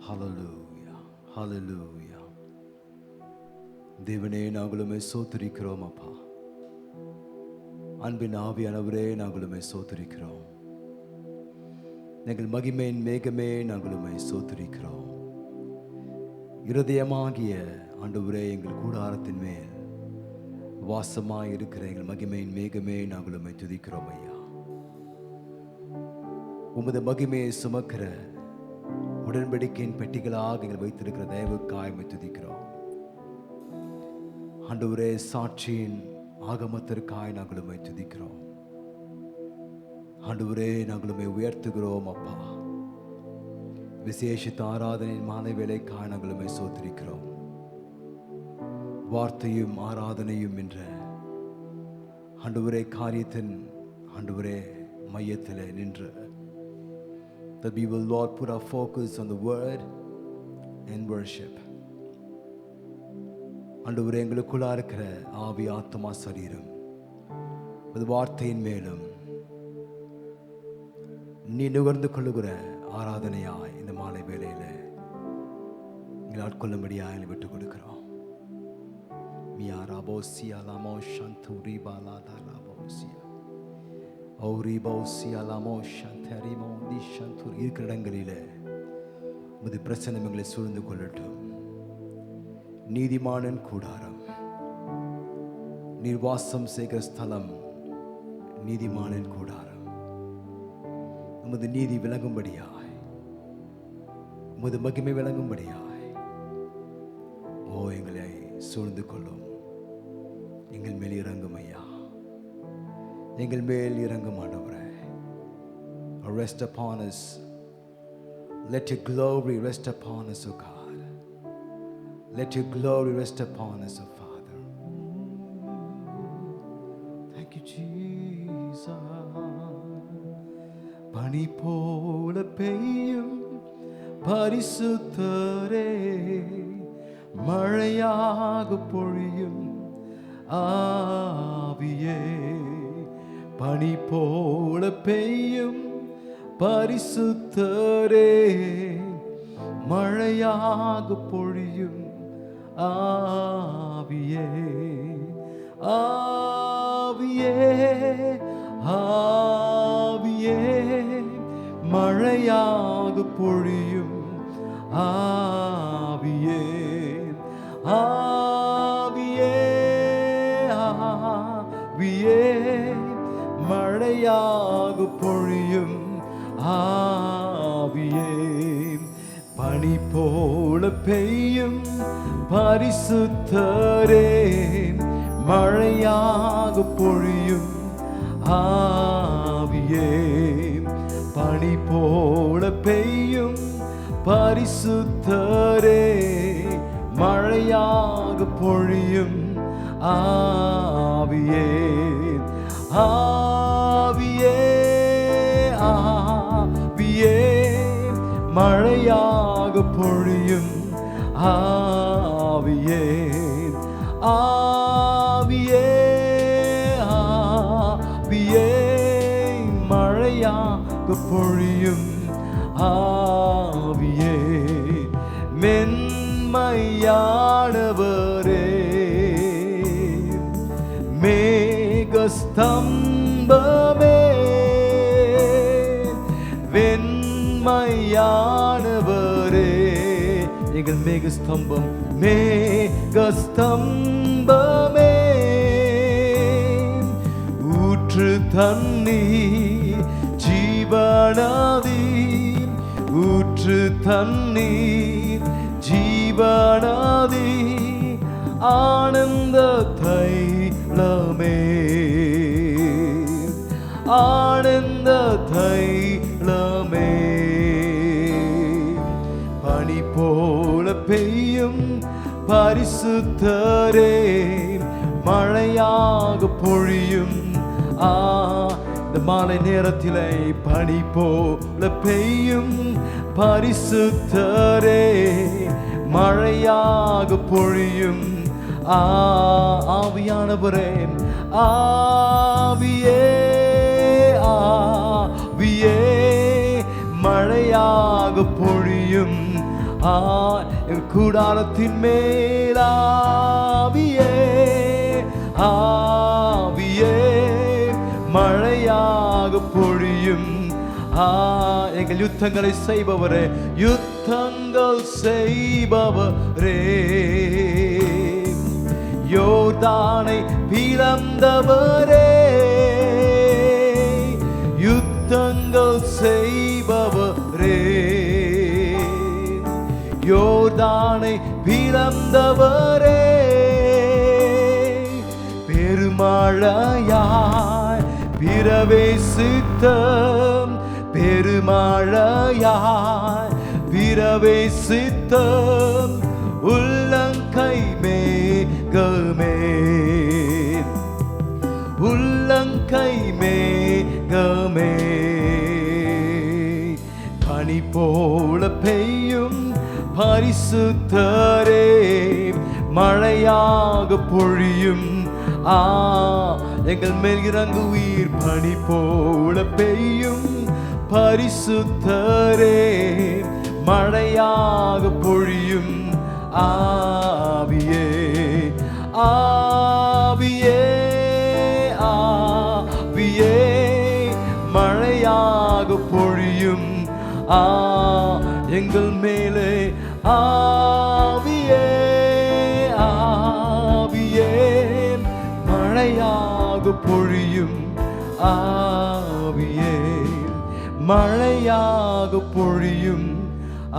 Hallelujah, hallelujah. தேவனே நாங்களுமே சோத்திரிக்கிறோம் அப்பா. அன்பின் ஆவியானவரே நாங்களுமே சோத்திரிக்கிறோம். எங்கள் மகிமையின் மேகமே நாங்களுமே சோத்திரிக்கிறோம். இருதயமாகிய ஆண்டவரே எங்கள் கூடாரத்தின் மேல் வாசமாய் இருக்கிற எங்கள் மகிமையின் மேகமே நாங்களுமே துதிக்கிறோம் ஐயா. உமது மகிமையை சுமக்கிற உடன்படிக்கையின் பெட்டிகளாக எங்கள் வைத்திருக்கிற தயவுக்காய் துதிக்கிறோம் ஆண்டவரே. சாட்சியின் ஆகமத்திற்காய் நாங்களுமே துதிக்கிறோம் ஆண்டவரே. நாங்களுமே உயர்த்துகிறோம் அப்பா. விசேஷித்த ஆராதனையின் மாலை வேளைக்காய் நாங்களுமே சோத்திரிக்கிறோம். வார்த்தையும் ஆராதனையும் என்ற ஆண்டவரே காரியத்தின் ஆண்டவரே மையத்தில் நின்று that we will Lord put our focus on the word and worship. ஆண்டவரே எங்களுக்குள்ளா இருக்கிற ஆவி ஆத்மா சரீரம் அது வார்த்தையின் மேலும் நீ நுகர்ந்து கொள்ளுகிற ஆராதனையாய் இந்த மாலை வேளையில எங்களை ஆட்கொள்ளும்படியா எங்களை விட்டுக் கொடுக்கிறோம். மியாராபோசியா லாமோ சந்தூரி பாலாதா லாபோசியா இருக்கிற இடங்களிலே உமது பிரசன்னம் எங்களை சூழ்ந்து கொள்ளட்டும். நீதிமானின் கூடாரம், நீர் வாசம் செய்கிற ஸ்தலம் நீதிமானின் கூடாரம். உமது நீதி விளங்கும்படியாய், உமது மகிமை விளங்கும்படியாய் ஓ எங்களை சூழ்ந்து கொள்ளும். எங்கள் மேல் இறங்கும் ஐயா, எங்கள் மேல் இறங்கும் ஆண்டவரே. Rest upon us. Let your glory rest upon us, O God. Let your glory rest upon us, O Father. Thank you, Jesus. பனி போல பெய்யும் பரிசுத்தரே, மழையாக பொழியும் ஆவியே. பனி போல பெய்யும் பரிசுத்தரே, மழையாக பொழியும் ஆவியே. ஆவியே ஆவியே, மழையாக பொழியும் ஆவியே. ஆவியே ஆவியே, மழையாக பொழியும் ஆவியே. பனி போல பெய்யும் பரிசுத்தரே, மழையாக பொழியும் ஆவியே. பனி போல பெய்யும் பரிசுத்தரே, மழையாக பொழியும் ஆவியே. ஆவியே ஆவியே, மழையாக பொழியும் ஆவியே. ஆவியே ஆவியே, மழையாக பொழியும் ஆவியே. மென்மையானவரே, மேகஸ்தம்பமே, வெண்மையானவரே. எங்கள் மேகஸ்தம்பம், மேகஸ்தம்பமே. ஊற்று தண்ணீர் ஜீவனாதி, ஊற்று தண்ணீர் ஜீவனாதி. ஆனந்த தைலமே, ஆனந்த தைலமே. பனி போல பெய்யும் பரிசுத்தரே, மழையாக பொழியும் இந்த மாலை நேரத்திலே. பனி போல பெய்யும் பரிசுத்தரே, மழையாக பொழியும் ஆவியானவரே. ஆவியே ஆவியே, மழை பொழியும் என் கூடாரத்தின் மேல் ஆவியே ஆவியே மழையாக பொழியும் எங்கள் யுத்தங்களை செய்பவரே யுத்தங்கள் செய்பவரே யோர்தானை பிளந்தவரே யுத்தங்கள் செய்பவரே யோர்தானை பிளந்தவரே பெருமழையாய் பிரவேசித்த பெருமழையாய் பிரவேசித்த உள்ளங்கை மேகமே உள்ளங்கை மேகமே பனி போல பெய்யும் பரிசுத்தரே மழையாக பொழியும் எங்கள் மேல் இறங்குவீர் பனி போல பெய்யும் பரிசுத்தரே மழையாக பொழியும் ஆவியே ஆவியே ஆவியே மழையாக பொழியும் எங்கள் மேலே ஆவியே ஆவியே மழையாக பொழியும் ஆவியே மழையாக பொழியும்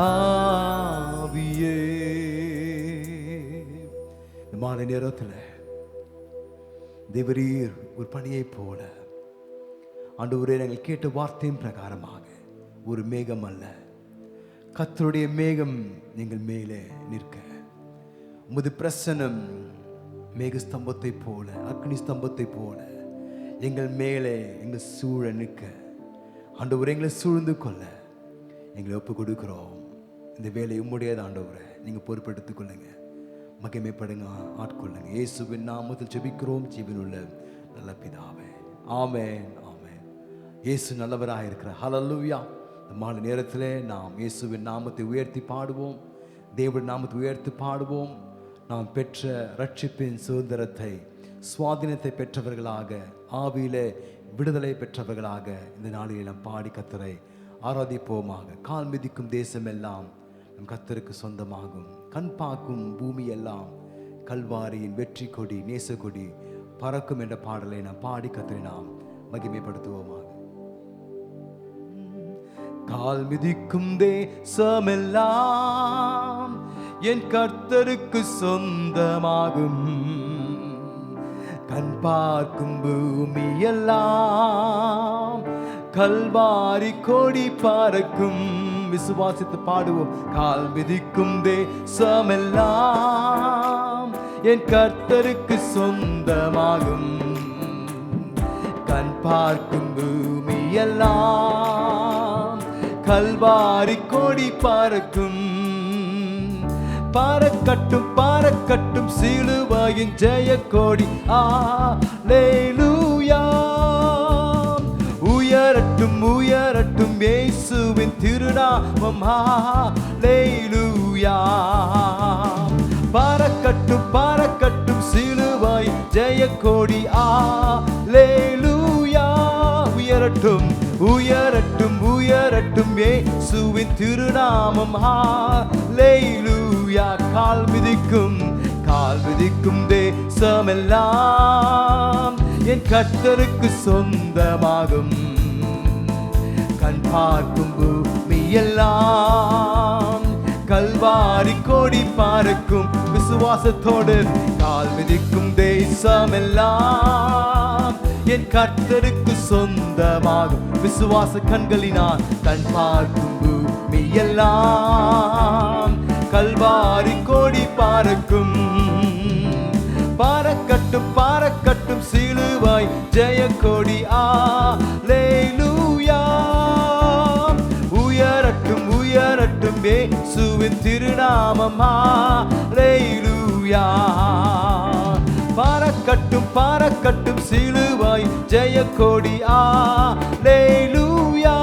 ஆவியே மாலை நேரத்தில் தேவரீர் ஒரு பணியை போல ஆண்டவரே நாங்கள் கேட்ட வார்த்தையின் பிரகாரமாக ஒரு மேகம் அல்ல கர்த்தருடைய மேகம் எங்கள் மேலே நிற்க உமது பிரசன்னம் மேக ஸ்தம்பத்தை போல அக்னி ஸ்தம்பத்தை போல எங்கள் மேலே எங்கள் சூழ நிற்க ஆண்டவரே எங்களை சூழ்ந்து கொள்ள எங்களை ஒப்பு கொடுக்கிறோம். இந்த வேலை உம்முடையது ஆண்டவரே, நீங்கள் பொறுப்பெடுத்துக் கொள்ளுங்க, மகிமைப்படுங்க, ஆட்கொள்ளுங்க. இயேசுவின் நாமத்தில் ஜெபிக்கிறோம் ஜீவனுள்ள நல்ல பிதாவே, ஆமென் ஆமென். இயேசு நல்லவராக இருக்கிறார். ஹல்லேலூயா. இந்த மாலை நேரத்தில் நாம் இயேசுவின் நாமத்தை உயர்த்தி பாடுவோம், தேவன் நாமத்தை உயர்த்தி பாடுவோம். நாம் பெற்ற ரட்சிப்பின் சுதந்திரத்தை சுவாதீனத்தை பெற்றவர்களாக, ஆவியிலே விடுதலை பெற்றவர்களாக இந்த நாளில் நாம் பாடி கர்த்தரை ஆராதிப்போமாக. கால் மிதிக்கும் தேசமெல்லாம் நம் கர்த்தருக்கு சொந்தமாகும், கண் பார்க்கும் பூமி எல்லாம் கல்வாரியின் வெற்றி கொடி நேச கொடி பறக்கும் என்ற பாடலை நாம் பாடி கர்த்தரை நாம் மகிமைப்படுத்துவோமாக. கால் மிதிக்கும் தேசமெல்லாம் என் கர்த்தருக்கு சொந்தமாகும், கண் பார்க்கும் பூமி எல்லாம் கல்வாரி கொடி பறக்கும். விசுவாசித்து பாடுவோம். கால் மிதிக்கும் தேசமெல்லாம் என் கர்த்தருக்கு சொந்தமாகும், கண் பார்க்கும் பூமி எல்லாம் கல்வாரி கொடி பறக்கும். பறக்கட்டும் பறக்கட்டும் சிலுவையின் ஜெய கொடி, அல்லேலூயா. உயரட்டும் உயரட்டும் இயேசுவின் திருநாமம், அல்லேலூயா. பறக்கட்டும் பறக்கட்டும் சிலுவையின் ஜெய கொடி, அல்லேலூயா. உயரட்டும் உயரட்டும் உயரட்டும் இயேசுவின் திருநாமம், அல்லேலூயா. கால் மிதிக்கும் தேசமெல்லாம் என் கர்த்தருக்கு சொந்தமாகும், கண் பார்க்கும் பூமி எல்லாம் கல்வாரி கொடி பறக்கும். விசுவாசத்தோடு கால் மிதிக்கும் தேசமெல்லாம் என் கர்த்தருக்கு சொந்தமாகும். விசுவாச கண்களினால் கண் பார்க்கும் பூமி எல்லாம் கல்வாரி கொடி பறக்கும். பறக்கட்டும் பறக்கட்டும் சிலுவாய் ஜெய கொடி, அல்லேலூயா. உயரட்டும் உயரட்டும் இயேசுவின் திருநாமம், அல்லேலூயா. பறக்கட்டும் பறக்கட்டும் சிலுவாய் ஜெய கொடி, அல்லேலூயா.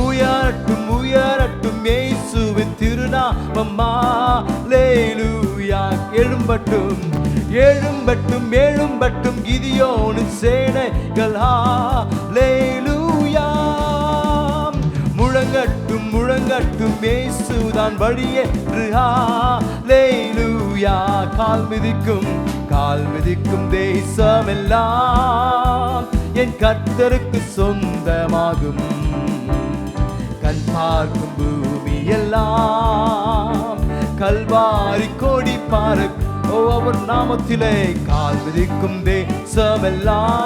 உயரட்டும் திருநாமம் அல்லேலூயா. எழும்பட்டும் எழும்பட்டும் எழும்பட்டும் கிதியோனின் சேனைகள் அல்லேலூயா. முழங்கட்டும் முழங்கட்டும் இயேசுதான் வழியே அல்லேலூயா. கால் மிதிக்கும் தேசமெல்லாம் என் கர்த்தருக்கு சொந்தமாகும். கண் பார்க்கும் பூமி எல்லாம் கல்வாரி கொடி பறக்கும். அவர் நாமத்திலே கால் மிதிக்கும் தேசமெல்லாம்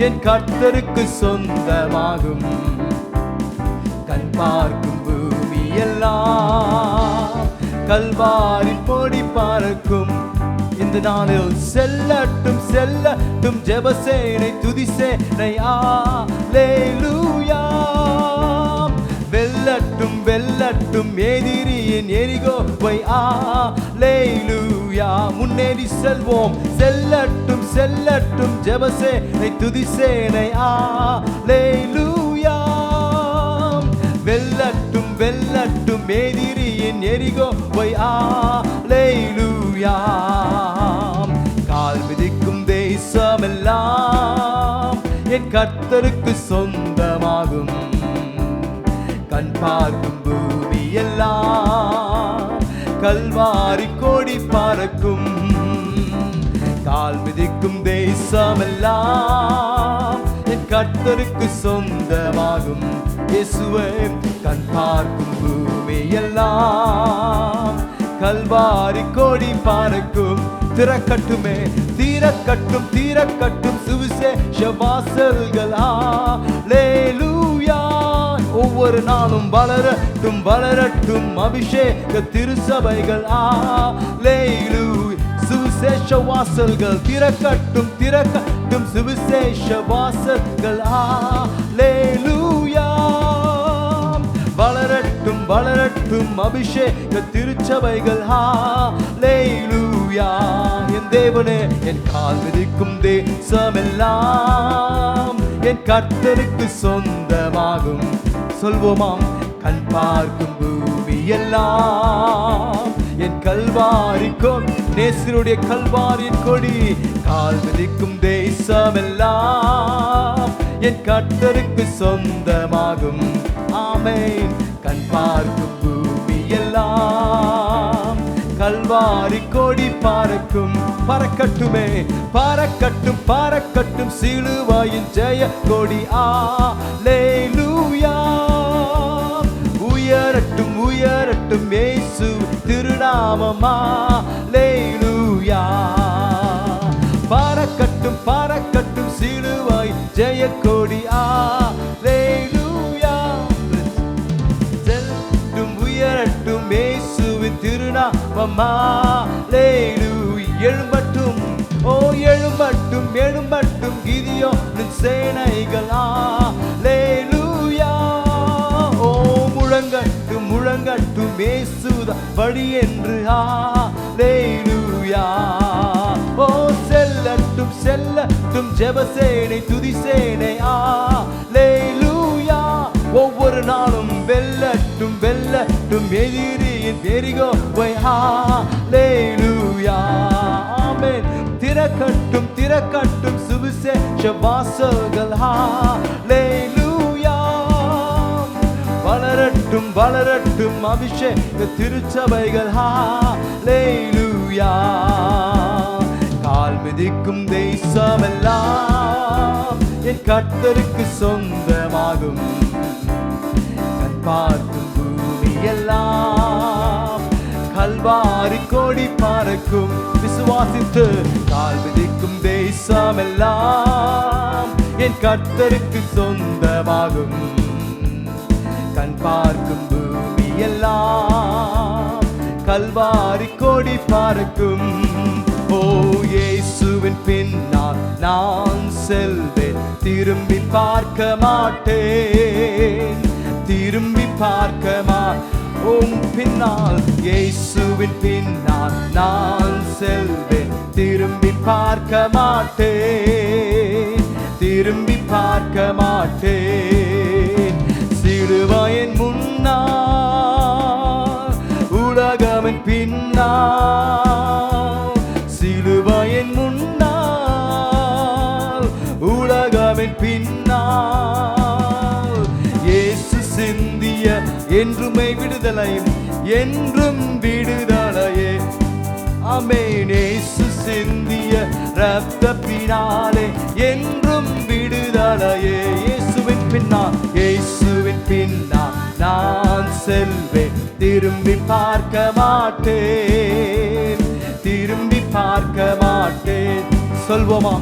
என் கர்த்தருக்கு சொந்தமாகும். கண் பார்க்கும் பூமி எல்லாம் கல்வாரி கொடி பறக்கும். இந்த நாளில் செல்லட்டும் செல்லட்டும் ஜெபசேனை துதிசேனை அல்லேலூயா. வெல்லட்டும் வெல்லட்டும் எதிரியின் எரிகோவை அல்லேலூயா. முன்னேறி செல்வோம் செல்லட்டும் செல்லட்டும் ஜெபசேனை துதிசேனை அல்லேலூயா. வெல்லட்டும் வெல்லட்டும் எதிரியின் எரிகோவை அல்லேலூயா. கால் மிதிக்கும் தேசமெல்லாம் என் கர்த்தருக்கு சொந்தமாகும். கண் பார்க்கும் பூமி எல்லாம் கல்வாரி கொடி பறக்கும். கால் மிதிக்கும் தேசமெல்லாம் என் கர்த்தருக்கு சொந்தமாகும். இயேசுவே கண் பார்க்கும் பூமி எல்லாம் கல்வாரி கொடி பறக்கும். திறக்கட்டுமே தீரக்கட்டும் தீரக்கட்டும் சுவிசேஷ வாசல்கள் அல்லேலூயா. ஒவ்வொரு நாளும் வளரட்டும் வளரட்டும் அபிஷேக திருச்சபைகள் அல்லேலூயா. சுவிசேஷ வாசல்கள் திறக்கட்டும் திறக்கட்டும் சுவிசேஷ வாசல்கள் அல்லேலூயா. வளரட்டும் வளரட்டும் அபிஷேக திருச்சபைகள் அல்லேலூயா. என் தேவனே என் கால் மிதிக்கும் தேசமெல்லாம் என் கர்த்தருக்கு சொந்தமாகும். சொல்வோமாம் கண் பார்க்கும் பூமி எல்லாம் என் கல்வாரி கொடி நேசருடைய கல்வாரியின் கொடி. கால் மிதிக்கும் தேசமெல்லாம் என் கர்த்தருக்கு சொந்தமாகும். ஆமென். கண் பார்க்கும் பூமி எல்லாம் கல்வாரி கொடி பறக்கும். பறக்கட்டுமே பறக்கட்டும் பறக்கட்டும் சிலுவையின் ஜெய கொடி அல்லேலூயா. உயரட்டும் உயரட்டும் இயேசு திருநாமம் அல்லேலூயா. பறக்கட்டும் பறக்கட்டும் சிலுவை ஜெய கொடி அல்லேலூயா. செல்லட்டும் உயரட்டும் இயேசுவின் திருநாமம் அல்லேலூயா. எழும்பட்டும் ஓ எழும்பட்டும் எழும்பட்டும் கிதியோனின் சேனைகள் அல்லேலூயா. ஓ முழங்கட்டும் முழங்கட்டும் இயேசுதான் வழி என்று அல்லேலூயா. ஓ செல்லட்டும் செல்லட்டும் ஜெபசேனை துதிசேனை அல்லேலூயா. ஒவ்வொரு நாளும் வெல்லட்டும் வெல்லட்டும் எதிரியின் எரிகோவை அல்லேலூயா. ஆமென். திறக்கட்டும் திறக்கட்டும் சுவிசேஷ வாசல்கள் அல்லேலூயா. வளரட்டும் வளரட்டும் அபிஷேக திருச்சபைகள் அல்லேலூயா. கால் மிதிக்கும் தேசமெல்லாம் என் கர்த்தருக்கு சொந்தமாகும். கண் பார்க்கும் பூமி எல்லாம் கல்வாரி கொடி பறக்கும். விசுவாசித்து கால் மிதிக்கும் தேசமெல்லாம் என் கர்த்தருக்கு சொந்தமாகும். கண் பார்க்கும் பூமி எல்லாம் கல்வாரி கொடி பறக்கும். ஓ இயேசுவின் பின்னால் நான் செல்வேன், திரும்பி பார்க்க மாட்டேன், திரும்பி பார்க்க மாட்டேன். பின்னால் இயேசுவின் பின்னால் நான் செல்வேன், திரும்பி பார்க்க மாட்டேன், திரும்பி பார்க்க மாட்டேன். சிலுவையின் முன்னால் இயேசுவின் பின்னால், சிலுவையின் முன்னால், உலகமின் பின்னால், இயேசு சிந்திய என்றுமே விடுதலையும் என்றும் விடுதலையே. ஆமென். இயேசு சிந்திய இரத்தத்தினாலே என்றும் விடுதலையே. இயேசுவின் பின்னால், இயேசுவின் பின்னால் நான் செல்வேன், திரும்பி பார்க்க மாட்டேன், திரும்பி பார்க்க மாட்டேன். சொல்வோமா?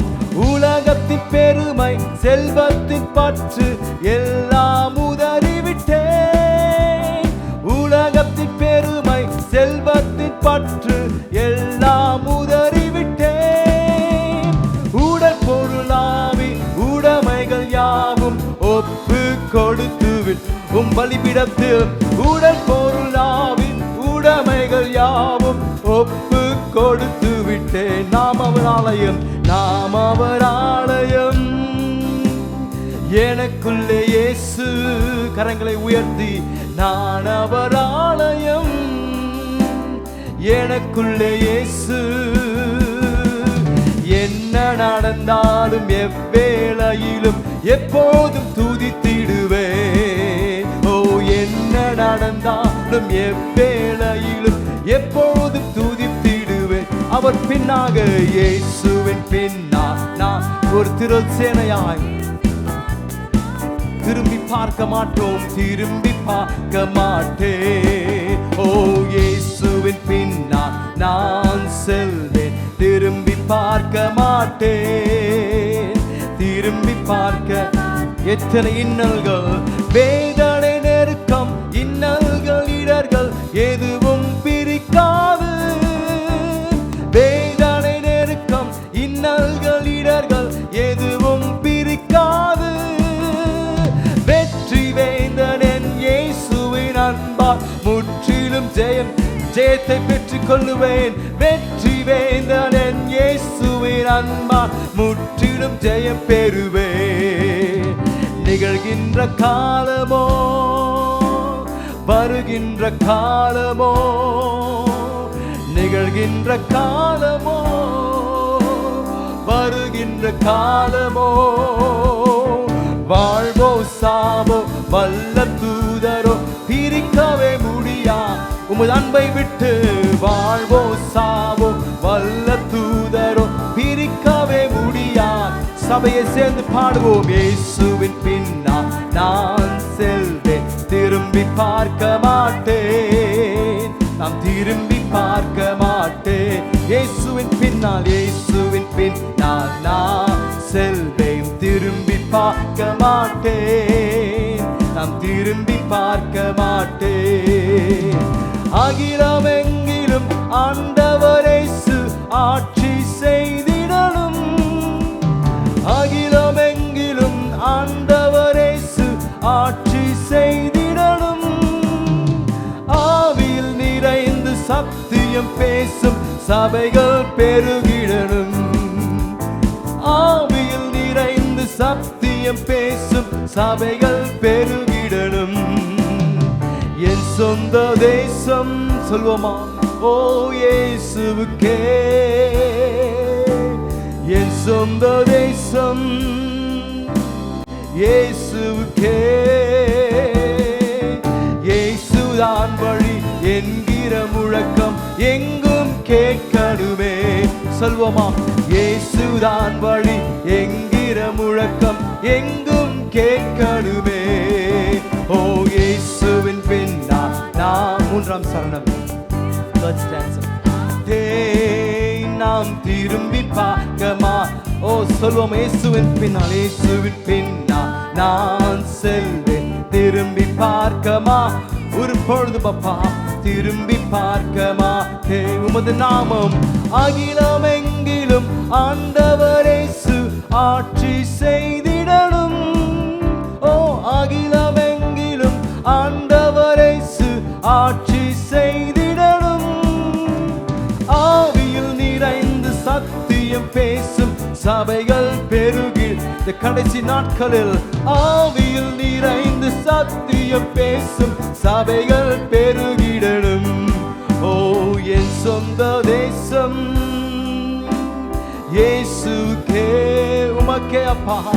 உலகத்தின் பெருமை செல்வத்தின் பற்று எல்லாம் உதறிவிட்டேன், உலகத்தின் பெருமை செல்வத்தின் பற்று எல்லாம் உதறிவிட்டேன். உடல் பொருளாவி உடைமைகள் யாவும் ஒப்பு கொடுத்து பலிபீடத்தில், உடல் பொருளாவின் உடைமைகள் யாவும் ஒப்பு கொடுத்து விட்டேன். நாம் அவர் ஆலயம், நாம் அவர் ஆலயம், எனக்குள்ளே இயேசு. கரங்களை உயர்த்தி, நான் அவர் ஆலயம், எனக்குள்ளே இயேசு. என்ன நடந்தாலும் எவ்வேளையிலும் எப்போதும் துதித்திடுவேன். ஓ, என்ன நடந்தாலும் எவ்வேளையிலும் எப்போதும் துதித்திடுவேன். அவர் பின்னாக, இயேசுவின் பின்னால் நான் ஒரு திரள் சேனையாய் திரும்பி பார்க்க மாட்டோம், திரும்பி பார்க்க மாட்டேன். ஓ, இயேசுவின் பின்னால் நான் செல்வேன், திரும்பி பார்க்க மாட்டேன், திரும்பி பார்க்க. எத்தனை இன்னல்கள், வேதனை, நெருக்கம், இன்னல்கள், இடர்கள் எதுவும் பிரிக்காது. வேதனை, நெருக்கம், இன்னல்கள், இடர்கள் எதுவும் பிரிக்காது. வெற்றி வேந்தன் என் இயேசுவின் அன்பால் முற்றிலும் ஜெயம், ஜெயத்தை பெற்றுக் கொள்ளுவேன். வெற்றி வேந்தன் என் இயேசுவின் அன்பால் முற்றிலும் ஜெயம் பெறுவேன். நிகழ்கின்ற காலமோ வருகின்ற காலமோ, நிகழ்கின்ற காலமோ வருகின்ற காலமோ, வாழ்வோ சாவோ வல்ல தூதரோ பிரிக்கவே முடியா உமது அன்பை விட்டு. வாழ்வோ சாவோ வல்ல தூதரோ பிரிக்கவே முடியா. சபையை சேர்ந்து பாடுவோம். இயேசுவின் பின்னால் நான் செல்வேன், திரும்பி பார்க்க மாட்டேன், நாம் திரும்பி பார்க்க மாட்டேன். இயேசுவின் பின்னால், இயேசுவின் பின்னால் நான் செல்வேன், திரும்பி பார்க்க மாட்டேன், நாம் திரும்பி பார்க்க மாட்டேன். அகிலம் எங்கிலும் ஆண்டவர் இயேசு ஆட்சி செய்திடணும், அகிலம் எங்கிலும் ஆண்டவர் இயேசு ஆட்சி செய்திடணும். ஆவியில் நிறைந்து சத்தியம் பேசும் சபைகள் பெருகிடணும், ஆவியில் நிறைந்து சத்தியம் பேசும் சபைகள் பெருகிடணும். என் சொந்த தேசம் சொல்வோமா? ஓ, இயேசுவுக்கே என் சொந்த தேசம், இயேசுவுக்கே. இயேசுதான் வழி என்கிற முழக்கம் எங்கும் கேட்கணுமே. சொல்வோமா? இயேசுதான் வழி என்கிற முழக்கம் எங்கும் கேட்கணுமே. ஓ, இயேசுவின் பின்னால் நாம். மூன்றாம் சரணம். நாம் திரும்பி பார்க்கமா. ஓ, சொல்வோம். இயேசுவின் பின்னால், இயேசுவின் பின்னால் நான் செல்வேன், திரும்பி பார்க்கமா. ஒரு பொழுது பாப்பா திரும்பி பார்க்கமா. உமது நாமம் அகிலம் எங்கிலும் ஆண்டவர் இயேசு ஆட்சி செய்திடணும். ஓ, அகிலம் எங்கிலும் ஆண்டவர் இயேசு ஆட்சி செய்திடணும். ஆவியில் நிறைந்து சத்தியம் பேசும் சபைகள் பெருகி. இந்த கடைசி நாட்களில் ஆவியில் நிறைந்து சத்தியம் பேசும் சபைகள் பெருகிடணும். ஓ, அப்பா.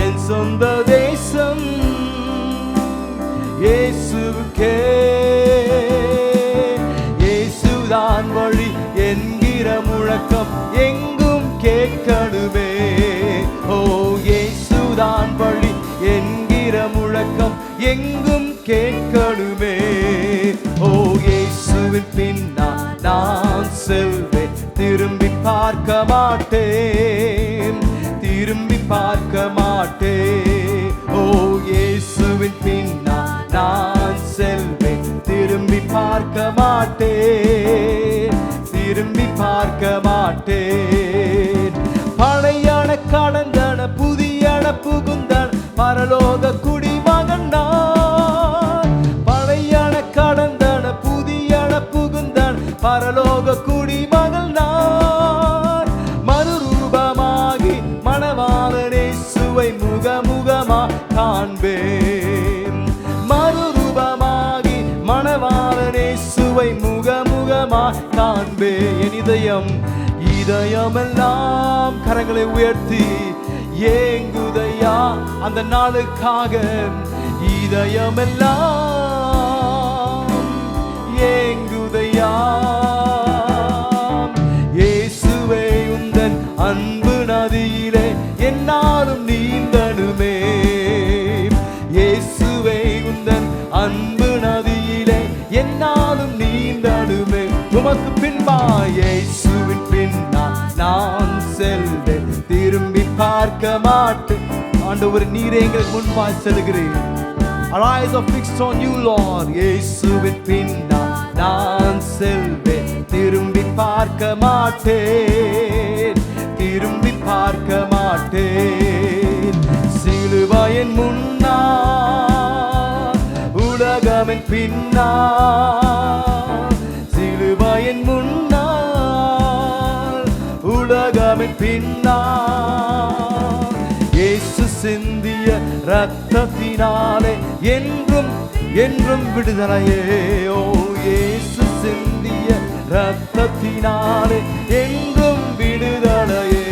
என் சொந்த தேசம் இயேசுவுக்கே, இயேசுதான் வழி என்கிற முழக்கம் எங்கும் கேட்கணுமே. ஓ இயேசுதான் வழி என்கிற முழக்கம் எங்கும் கேட்கணுமே. ஓ இயேசுவின் பின்னால் நான் செல்வேன், திரும்பி பார்க்க மாட்டேன், திரும்பி பார்க்க மாட்டேன். ஓ இயேசுவின் பின்னால் நான் செல்வேன், திரும்பி பார்க்க மாட்டேன், திரும்பி பார்க்க மாட்டேன். பழையன கடந்தன புதியன புகுந்தன பரலோக குடிமகன் நான். பழையன கடந்தன புதியன புகுந்தன பரலோக குடிமகன் நான். மறுரூபமாகி மணவாளனே சுவை முகமுகமா காண்பேன். மறுரூபமாகி மணவாளனே சுவை முகமுகமா காண்பேன். என் இதயமெல்லாம் கரங்களை உயர்த்தி ஏங்குதையா அந்த நாளுக்காக. இதயமெல்லாம் ஏங்குதையா. இயேசுவே உந்தன் அன்பு நதியிலே என்னாலும் நீந்தனுமே. இயேசுவே உந்தன் அன்பு நதியிலே என்னாலும் நீந்தனுமே. உமக்கு பின்பா இயேசுவின் பின்னா நான் செல்வேன், திரும்பி பார்க்க மாட்டேன். ஆண்டவரே நீரே எங்களுக்கு முன்பாய் செல்கிறேன். Our eyes are fixed on you, Lord. இயேசுவின் பின்னா நான் செல்வேன், திரும்பி பார்க்க மாட்டேன், திரும்பி பார்க்க மாட்டேன். சிலுவையின் முன்னா உலகமின் பின்னா, சிலுவையின் முன்னா உலகமின் பின்னா. இயேசு சிந்திய ரத்தத்தினாலே என்றும் என்றும் விடுதலையே. ஓ இயேசு சிந்திய ரத்தத்தினாலே என்றும் விடுதலையே.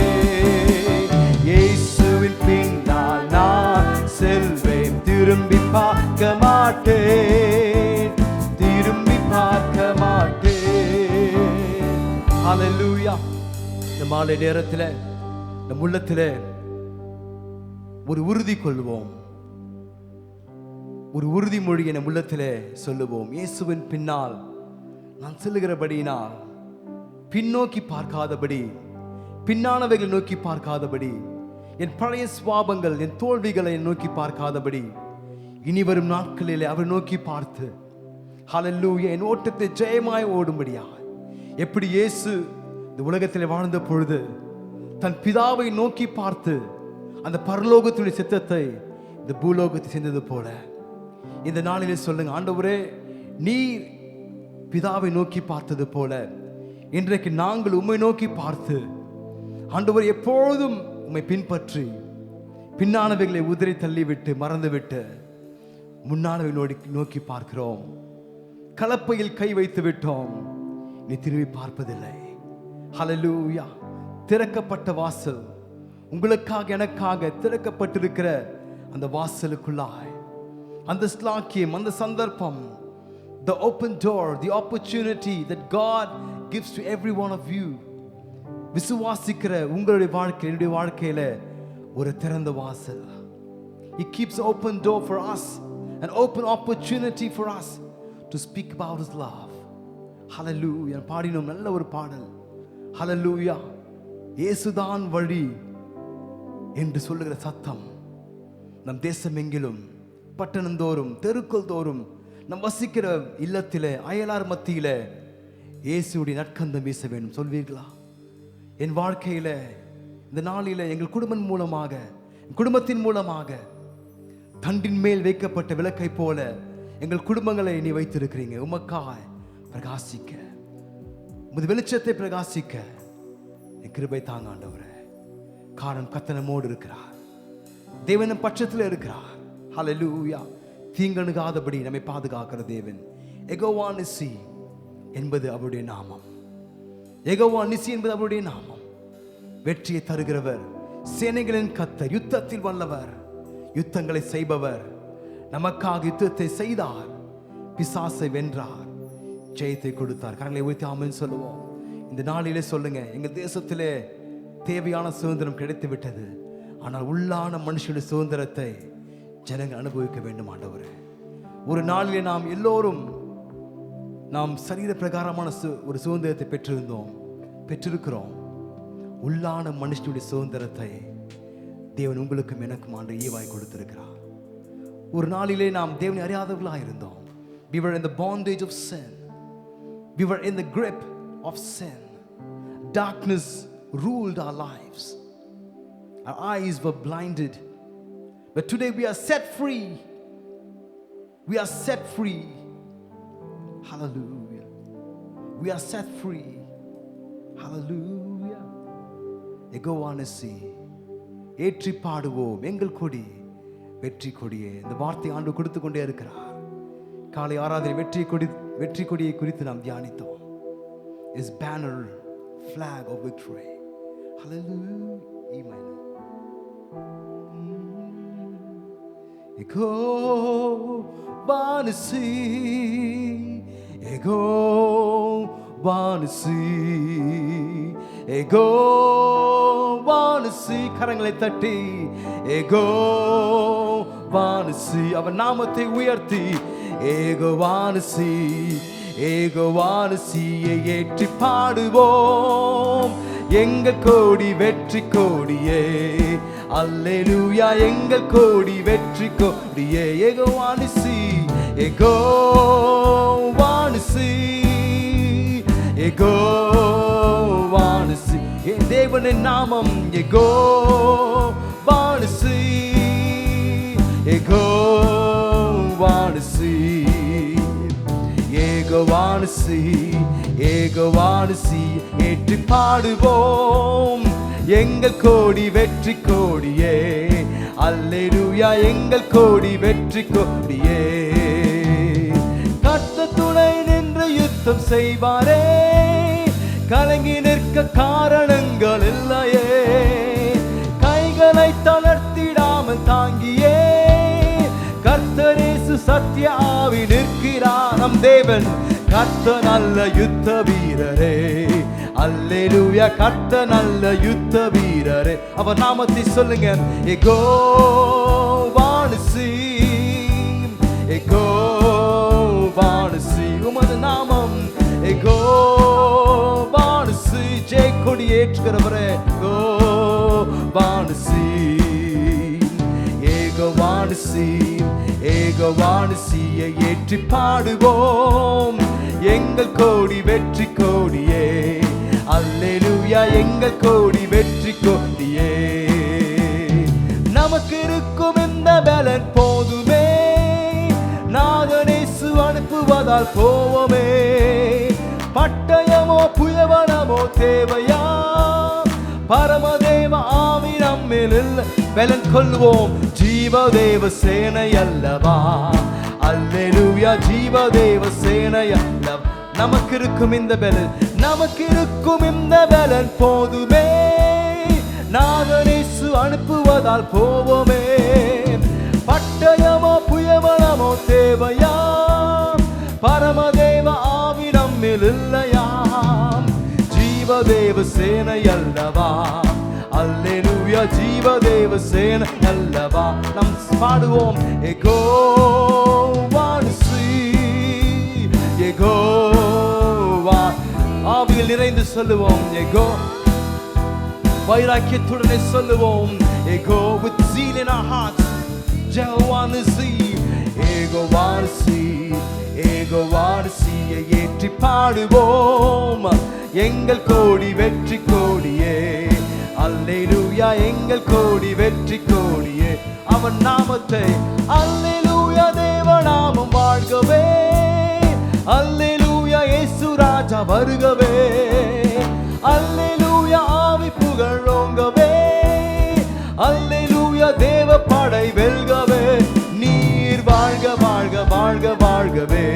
இயேசுவின் பின்னால் நான் செல்வேன், திரும்பி பார்க்க மாட்டேன், திரும்பி பார்க்க மாட்டேன். ஹல்லேலூயா. இந்த மாலை நேரத்தில் நம் உள்ளத்தில் ஒரு உறுதி கொள்வோம், ஒரு உறுதிமொழியை நம் உள்ளத்தில் சொல்லுவோம். இயேசுவின் பின்னால் நான் செல்லுகிறபடியினால் பின்னோக்கி பார்க்காதபடி, பின்னானவைகளை நோக்கி பார்க்காதபடி, என் பழைய சுவாபங்கள் என் தோல்விகளை நோக்கி பார்க்காதபடி, இனி வரும் நாட்களிலே அவர் நோக்கி பார்த்து ஹல்லேலூயா என் ஓட்டத்தை ஜெயமாய் ஓடும்படியா. எப்படி இயேசு இந்த உலகத்தில் வாழ்ந்த பொழுது தன் பிதாவை நோக்கி பார்த்து அந்த பரலோகத்துடைய சித்தத்தை இந்த பூலோகத்தை செஞ்சது போல இந்த நாளிலே சொல்லுங்க, ஆண்டவரே நீர் பிதாவை நோக்கி பார்த்தது போல இன்றைக்கு நாங்கள் உம்மை நோக்கி பார்த்து ஆண்டவர் எப்பொழுதும் உம்மை பின்பற்றி பின்னானவைகளை உதிரை தள்ளிவிட்டு மறந்துவிட்டு முன்னானவைகளை நோக்கி பார்க்கிறோம். கலப்பையில் கை வைத்து விட்டோம், நீ திரும்பி பார்ப்பதில்லை. ஹல்லேலூயா. திறக்கப்பட்ட வாசல் உங்களுக்காக எனக்காக திறக்கப்பட்டிருக்கிற அந்த வாசலுக்குள்ளாய் அந்த ஸ்லாக்கியம், அந்த சந்தர்ப்பம், the open door, the opportunity that God gives to every one of you. விசுவாசிக்கிற உங்களுடைய வாழ்க்கை, என்னுடைய வாழ்க்கையில ஒரு திறந்த வாசல். He keeps an open door for us, an open opportunity for us to speak about His love. Hallelujah. பாடினோம் நல்ல ஒரு பாடல். Hallelujah. இயேசுதான் வழி என்று சொல்லுகிற சத்தம் நம் தேசம் எங்கிலும், பட்டணந்தோறும், தெருக்கள் தோறும், நம் வசிக்கிற இல்லத்திலே, அயலார் மத்தியில இயேசுடைய நற்கந்தம் வீச வேண்டும். சொல்வீர்களா? என் வாழ்க்கையில இந்த நாளில எங்கள் குடும்பம் மூலமாக, குடும்பத்தின் மூலமாக தண்டின் மேல் வைக்கப்பட்ட விளக்கை போல எங்கள் குடும்பங்களை நீ வைத்திருக்கிறீங்க. உமக்காய் பிரகாசிக்க, உமது வெளிச்சத்தை பிரகாசிக்க என் கிருபை தாங்க ஆண்டவரே. காரணம் கர்த்தர் நம்மோடு இருக்கிறார், தேவன் பட்சத்தில் இருக்கிறார். ஹல்லேலூயா. தீங்கணுகாதபடி நம்மை பாதுகாக்கிற தேவன். யெகோவா நிசி என்பது அவருடைய நாமம். யெகோவா நிசி என்பது அவருடைய நாமம். வெற்றியை தருகிறவர், சேனைகளின் கர்த்தர், யுத்தத்தில் வல்லவர், யுத்தங்களை செய்பவர், நமக்காக யுத்தத்தை செய்தார், பிசாசை வென்றார், ஜெயத்தை கொடுத்தார். கரங்களை உயர்த்தி ஆமென் சொல்லுவோம். இந்த நாளிலே சொல்லுங்க, எங்கள் தேசத்திலே தேவையான சுதந்திரம் கிடைத்து விட்டது, ஆனால் உள்ளான மனுஷனுடைய சுதந்திரத்தை ஜனங்கள் அனுபவிக்க வேண்டும் ஆண்டவரே. ஒரு நாளிலே நாம் எல்லோரும் சரீர பிரகாரமான ஒரு சுதந்திரத்தை பெற்றிருக்கிறோம். உள்ளான மனுஷனுடைய சுதந்திரத்தை தேவன் உங்களுக்கும் எனக்கும் ஆண்டு ஈவாய் கொடுத்திருக்கிறார். ஒரு நாளிலே நாம் தேவனை அறியாதவர்களாக இருந்தோம். We were in the bondage of sin. We were in the grip of sin. Darkness ruled our lives. Our eyes were blinded. But today we are set free. We are set free. Hallelujah. We are set free. Hallelujah. எகோவானசி ஏற்றி பாடுவோம் எங்கள் கொடி வெற்றி கொடியே. இந்த வார்த்தை ஆண்டு கொடுத்து கொண்டே இருக்கிறார். காலை ஆராதனை வெற்றி கொடியை குறித்து நாம் தியானித்தோம். His banner, flag of victory. Hallelujah. Amen. எகோவானசி எகோவானசி எகோவானசி, கரங்களை தட்டி எகோவானசி, அவர் நாமத்தை உயர்த்தி எகோவானசி எகோவானசியை ஏற்றி பாடுவோம் எங்கள் கோடி வெற்றி கோடியே. அல்லேலூயா, எங்கள் கோடி வெற்றி கோடியே. எகோவானசி எகோவானசி எகோவானசி, என் தேவனின் நாமம் எகோவானசி எகோவானசி எகோவானசி எகோவானசி ஏற்றி பாடுவோம் எங்கள் கோடி வெற்றி கோடியே. அல்லேலூயா, எங்கள் கோடி வெற்றி கோடியே. கர்த்தர் துணை நின்று யுத்தம் செய்வாரே, கலங்கி நிற்க காரணங்கள் இல்லையே. கைகளை தளர்த்திடாமல் தாங்கியே கர்த்தர் இயேசு சத்திய ஆவி நிற்கிறார். நம் தேவன் கர்த்தர் நல்ல யுத்த வீரரே. அல்லேலூயா, கர்த்தர் நல்ல யுத்த வீரரே. அவர் நாமத்தை சொல்லுங்க, எகோவானசி எகோவானசி, உமது நாமம் எகோவானசி. ஜெய் கொடி ஏற்றுகிறவரே எகோவானசி எகோவானசி எகோவானசியை ஏற்றி பாடுவோம் எங்கள் கோடி வெற்றி கோடியே. அல்லேலூயா, எங்கள் கோடி வெற்றி கோடியே. நமக்கு இருக்கும் இந்த பலன் போதுமே, நாகனேசு அனுப்புவதால் போவோமே. பட்டயமோ புயவனமோ தேவையா, பரமதேவ ஆவி நம்மில் பலன் கொள்வோம். ஜீவதேவ சேனை அல்லவா. அல்லேலூயா, ஜீவதேவ சேனை அல்லவா. நமக்கு இருக்கும் இந்த பலன், நமக்கு இருக்கும் இந்த பலன் போதுமே, நாகனேசு அனுப்புவதால் போவோமே. பட்டயமோ புயவனமோ தேவையா, பரமதேவ ஆவி நம்மில் இல்லையா. ஜீவதேவ சேனை அல்லவா. அல்லேலூயா, ஜீவதேவ சேனை அல்லவா. நாம் பாடுவோம் எகோவானசி எகோவா. ஆவியில் நிறைந்து சொல்லுவோம் எகோ. வைராக்கியத்துடனே சொல்லுவோம் echo. With zeal in our hearts, Jehovah-Nissi. எகோவானசி எகோவானசியை ஏற்றி பாடுவோம் எங்கள் கோடி வெற்றி கோடியே. அல்லேலூயா, எங்கள் கோடி வெற்றி கோடியே. அவன் நாமத்தை அல்லேலூயா, தேவநாமம் வாழ்கவே. அல்லேலூயா, இயேசு ராஜா வருகவே. அல்லேலூயா, ஆவி புகழோங்கவே. அல்லேலூயா, தேவ படை வெல்கவே. நீர் வாழ்க வாழ்க வாழ்க வாழ்கவே.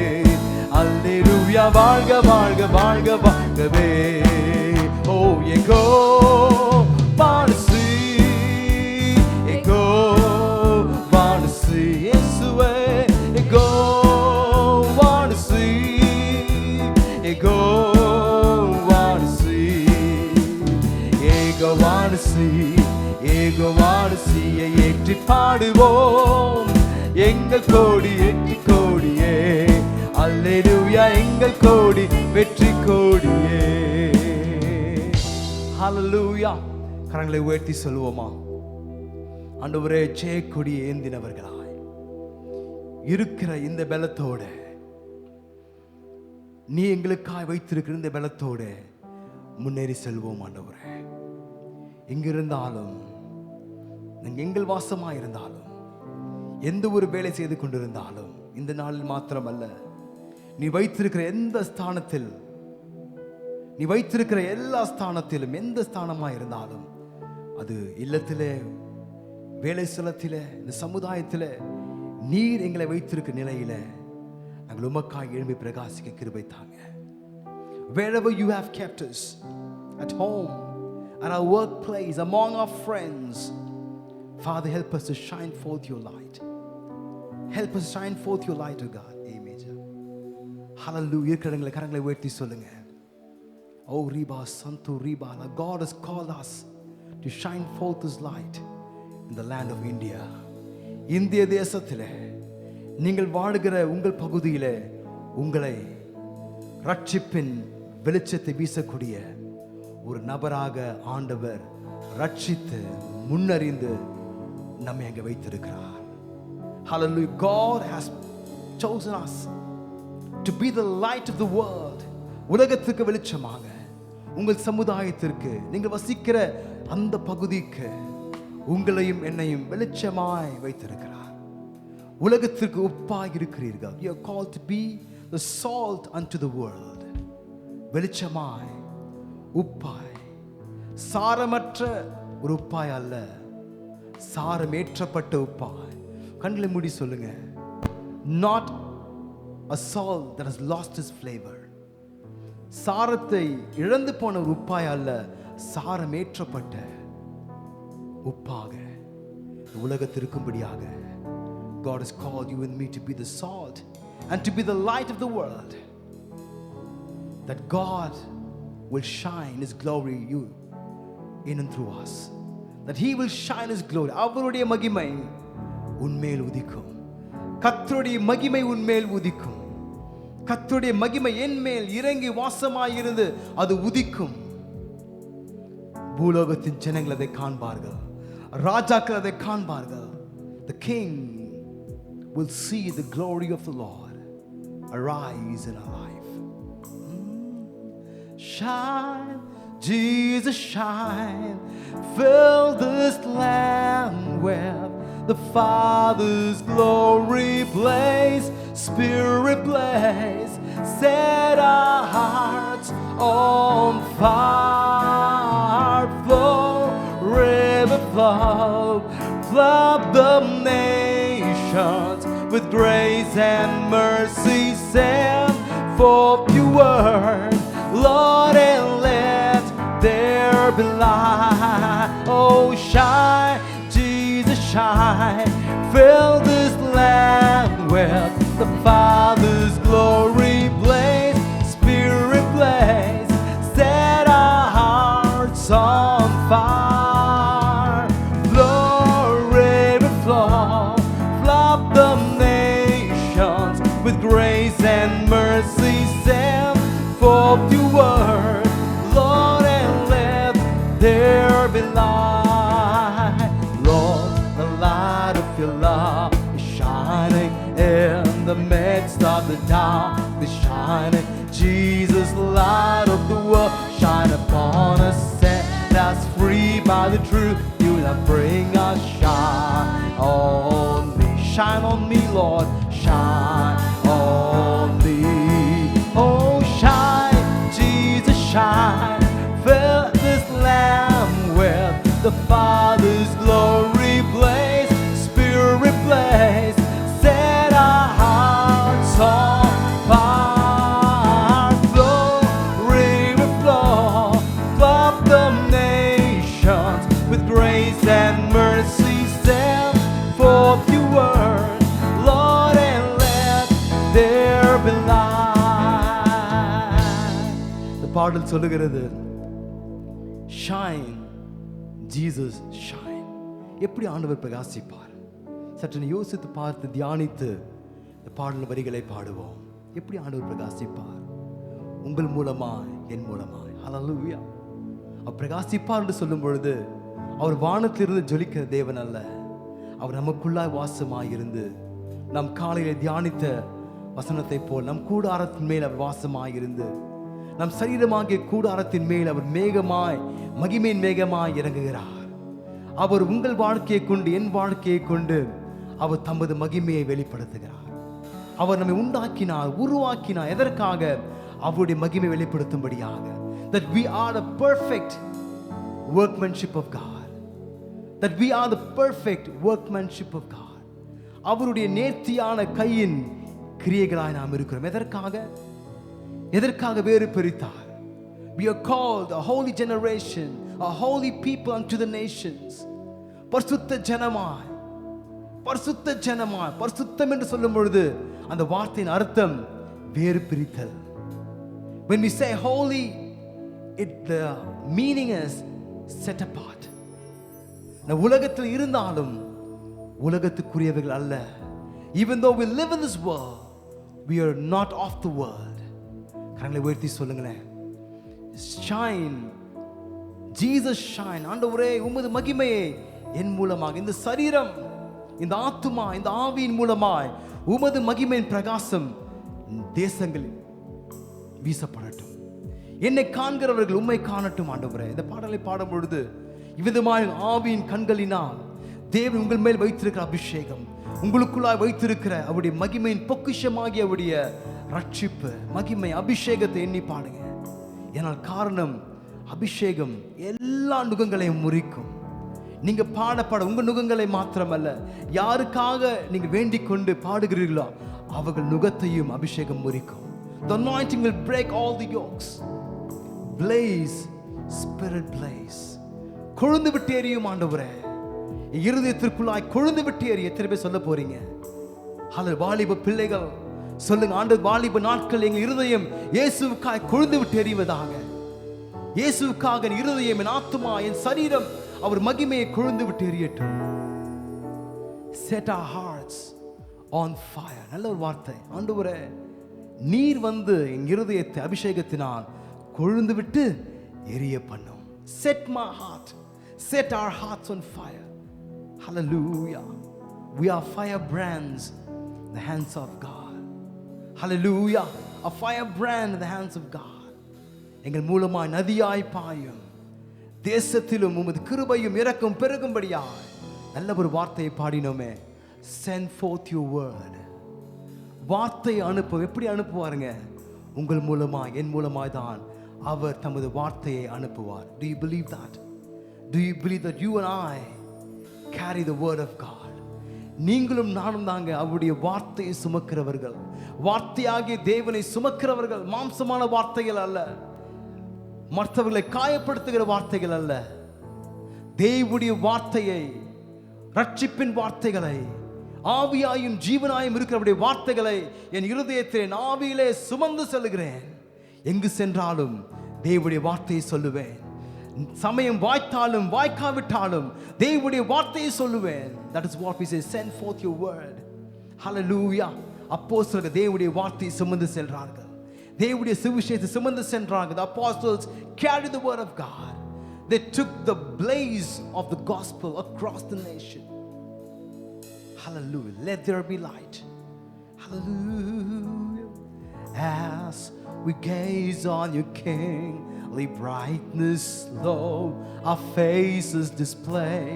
அல்லேலூயா, வாழ்க வாழ்க வாழ்க வாழ்கவே. ஓ எகோவானசி பாடுவோம் எங்கள் கோடி வெற்றி கோடியே அல்லேலூயா எங்கள் கோடி வெற்றி கோடியே ஹல்லேலூயா கரங்களை உயர்த்தி சொல்லுவோமா ஆண்டவரே ஜெய கொடியை ஏந்தினவர்களாய் இருக்கிற இந்த பலத்தோட நீ எங்களுக்காய் வைத்திருக்கிற இந்த பலத்தோட முன்னேறி செல்வோம் ஆண்டவரே எங்கிருந்தாலும் எங்கள் வாசமாக இருந்தாலும் எந்த ஒரு வேலை செய்து கொண்டிருந்தாலும் இந்த நாளில் மாத்திரமல்ல நீ வைத்திருக்கிற எந்த ஸ்தானத்தில் நீ வைத்திருக்கிற எல்லா ஸ்தானத்திலும் எந்த ஸ்தானமாக இருந்தாலும் அது இல்லத்திலே வேலை ஸ்தலத்திலே இந்த சமுதாயத்தில் நீர் எங்களை வைத்திருக்கிற நிலையில நாங்கள் உமக்காய் எழும்பி பிரகாசிக்க கிருபை தாங்க. Wherever you have kept us, at home, at our workplace, among our friends, Father, help us to shine forth your light. Help us shine forth your light, O God. Amen. Hallelujah. கரங்களை உயர்த்தி சொல்லுங்க. Oh Riba Santu Riba, God has called us to shine forth his light in the land of India. இந்திய தேசத்திலே நீங்கள் வாழுகிற உங்கள் பகுதியிலே உங்களை ரட்சிப்பின் வெளிச்சத்தை வீசக்கூடிய ஒரு நபராக ஆண்டவர் ரட்சித்து முன்னறிந்து நம்மை அங்கே வைத்திருக்கிறார். Hallelujah. God has chosen us to be the light of the world. உலகத்துக்கு வெளிச்சமாக உங்கள் சமுதாயத்திற்கு நீங்கள் வசிக்கிற அந்த பகுதிக்கு உங்களையும் என்னையும் வெளிச்சமாய் வைத்திருக்கிறார். உலகத்திற்கு உப்பாய் இருக்கிறீர்கள். You are called to be the salt unto the world. வெளிச்சமாய் உப்பாய் சாரமற்ற ஒரு உப்பாய் அல்ல, சாரமேற்றப்பட்ட உப்பாய். கண்களை மூடி சொல்லுங்க. Not a salt that has lost its flavor. சாரத்தை இழந்து போன ஒரு உப்பாய் அல்ல, சாரமேற்றப்பட்ட உப்பாக உலகத்திற்கும்படியாக God has called you and me to be the salt and to be the light of the world, that God will shine his glory you in and through us, that he will shine his glory. அவருடைய மகிமை உன்மேல் உதிக்கும். கர்த்தருடைய மகிமை உன்மேல் உதிக்கும். கர்த்தருடைய மகிமை என் மேல் இறங்கி வாசமாயிருந்து அது உதிக்கும். பூலோகத்தின் ஜனங்கள் அதை காண்பார்கள், ராஜாக்கள் அதை காண்பார்கள். The king will see the glory of the Lord arise in our life. Shine, Jesus shine, fill this land with the Father's glory blaze, Spirit blaze, set our hearts on fire, flow, river flow, flood the nations with grace and mercy, send forth your word, Lord, and let there be light. Oh, shine, Jesus shine, fill this land with the Father's glory blaze, Spirit blaze, set our hearts on fire, flow, river flow, flood the nations with grace and mercy, send forth your word, Lord, and let there be light. Lord, the light of your love is shining in the midst of the dark, is shining. Jesus, light of the world, shine upon us, set us free by the truth you have bring us. Shine on me, shine on me, Lord, shine on me. Oh, shine, Jesus, shine, fill this land with the Father's glory blaze, Spirit blaze, set our hearts on fire, flow, river flow, flood the nations with grace and mercy, send forth your word, Lord, and let there be light. The பாடல் சொல்லுகிறது, shine, Jesus shine. எப்படி ஆண்டவர் பிரகாசிப்பார்? சற்று யோசித்து பார்த்து தியானித்து இந்த பாடல் வரிகளை பாடுவோம். எப்படி ஆண்டவர் பிரகாசிப்பார்? உங்கள் மூலமாய், என் மூலமாய். ஹல்லேலூயா. அவர் பிரகாசிப்பார் என்று சொல்லும் பொழுது அவர் வானத்திலிருந்து ஜொலிக்கிற தேவன் அல்ல, அவர் நமக்குள்ளாய் வாசமாய் இருந்து நம் காலையில தியானித்த வசனத்தை போல் நம் கூடாரத்தின் மேல் அவர் வாசமாய் இருந்து நம் சரீரமாகிய கூடாரத்தின் மேல் அவர் மேகமாய், மகிமையின் மேகமாய் இறங்குகிறார். அவர் உங்கள் வாழ்க்கையை கொண்டு, என் வாழ்க்கையை கொண்டு அவர் தமது மகிமையை வெளிப்படுத்துகிறார். அவர் நம்மை உண்டாக்கினார், உருவாக்கினார். எதற்காக? அவருடைய மகிமை வெளிப்படுத்தும்படியாக. That we are the perfect workmanship of God. That we are the perfect workmanship of God. அவருடைய நேர்த்தியான கையின் கிரியைகளாய் நாம் இருக்கிறோம். எதற்காக? எதற்காக வேறு பிரித்தார்? We are called a holy generation, a holy people unto the nations. பரிசுத்த ஜனமாய், பரிசுத்த ஜனமாய். பரிசுத்தம் என்று சொல்லும் பொழுது அந்த வார்த்தையின் அர்த்தம் வேறு பிரித்தல். When we say holy, the meaning is set apart. நம் உலகத்தில் இருந்தாலும் உலகத்துக்குரியவர்கள் அல்ல. Even though we live in this world, we are not of the world. கரங்களை உயர்த்தி சொல்லுங்களேன். Shine, Jesus shine. ஆண்டவரே உமது மகிமையை என் மூலமாக, இந்த சரீரம், இந்த ஆத்துமா, இந்த ஆவியின் மூலமாய் உமது மகிமையின் பிரகாசம் தேசங்களில் வீசப்படட்டும். என்னை காண்கிறவர்கள் உம்மை காணட்டும் ஆண்டவரே. இந்த பாடலை பாடும் பொழுது இவ்விதமாய் ஆவியின் கண்களினால் தேவன் உங்கள் மேல் வைத்திருக்கிற அபிஷேகம், உங்களுக்குள்ளாய் வைத்திருக்கிற அவருடைய மகிமையின் பொக்கிஷமாகிய அவருடைய ரட்சிப்பு, மகிமை, அபிஷேகத்தை எண்ணி பாடுங்க. ஏனால் காரணம், அபிஷேகம் எல்லா நுகங்களையும் முறிக்கும். நீங்க பாட பாட உங்க நுகங்களை மாத்திரமல்ல, யாருக்காக நீங்க வேண்டிக் கொண்டு பாடுகிறீர்களோ அவர்கள் நுகத்தையும் அபிஷேகம் முறிக்கும். The anointing will break all the yokes. Blaze, spirit blaze. கொழுந்து விட்டு எரியும் ஆண்டவரே. இருதயத்திற்குள்ளாய் கொழுந்து விட்டு எரிய எத்தனை பேர் சொல்ல போறீங்க? ஹல்லேலூயா. வாலிப பிள்ளைகள் சொல்லுங்க, ஆண்டவர் வாலிப நாட்கள் எங்கள் இருதயம் இயேசுவுக்காய் கொழுந்து விட்டு எரிவதாக. இயேசுவுக்காக என் இருதயம், என் ஆத்துமா, என் சரீரம் அவர் மகிமையை கொழுந்து விட்டு எரியட்டும். Set our hearts on fire. நல்ல ஒரு வார்த்தை. ஆண்டவரே நீர் வந்து என் இருதயத்தை அபிஷேகத்தினால் கொழுந்து விட்டு எரிய பண்ணும். Set my heart, set our hearts on fire. Hallelujah. We are firebrands in the hands of God. Hallelujah. A firebrand in the hands of God. எங்கள் மூலமாய் நதியாய் பாயும் தேசத்திலும் உமது கிருபையும் இரக்கம் பெருகும்படியாய். நல்ல ஒரு வார்த்தையை பாடினோமே. Send forth your word. வார்த்தையை அனுப்ப எப்படி அனுப்புவாருங்க? உங்கள் மூலமாய், என் மூலமாய் தான் அவர் தமது வார்த்தையை அனுப்புவார். Do you believe that? Do you believe that you and I carry the word of God? நீங்களும் நானும் தாங்க அவருடைய வார்த்தையை சுமக்கிறவர்கள். வார்த்தையாகிய தேவனை சுமக்கிறவர்கள். மாம்சமான வார்த்தைகள் அல்ல, மற்றவர்களை காயப்படுத்துகிற வார்த்தைகள் அல்ல. தேவனுடைய வார்த்தையை, ரட்சிப்பின் வார்த்தைகளை, ஆவியாயும் ஜீவனாயும் இருக்கிறவருடைய வார்த்தைகளை என் இருதயத்தில், என் ஆவியிலே சுமந்து செல்கிறேன். எங்கு சென்றாலும் தேவனுடைய வார்த்தையை சொல்லுவேன். சமயம் வாய்த்தாலும் வாய்க்காவிட்டாலும் தேவனுடைய வார்த்தையை சொல்லுவேன். That is what we say. Send forth your word. Hallelujah. அப்போஸ்தலர்கள் தேவனுடைய வார்த்தையை சுமந்து சென்றார்கள். தேவனுடைய சுவிசேஷத்தை சுமந்து சென்றார்கள். The apostles carried the word of God. They took the blaze of the gospel across the nation. Hallelujah. Let there be light. Hallelujah. As we gaze on your kingly brightness, lo, our faces display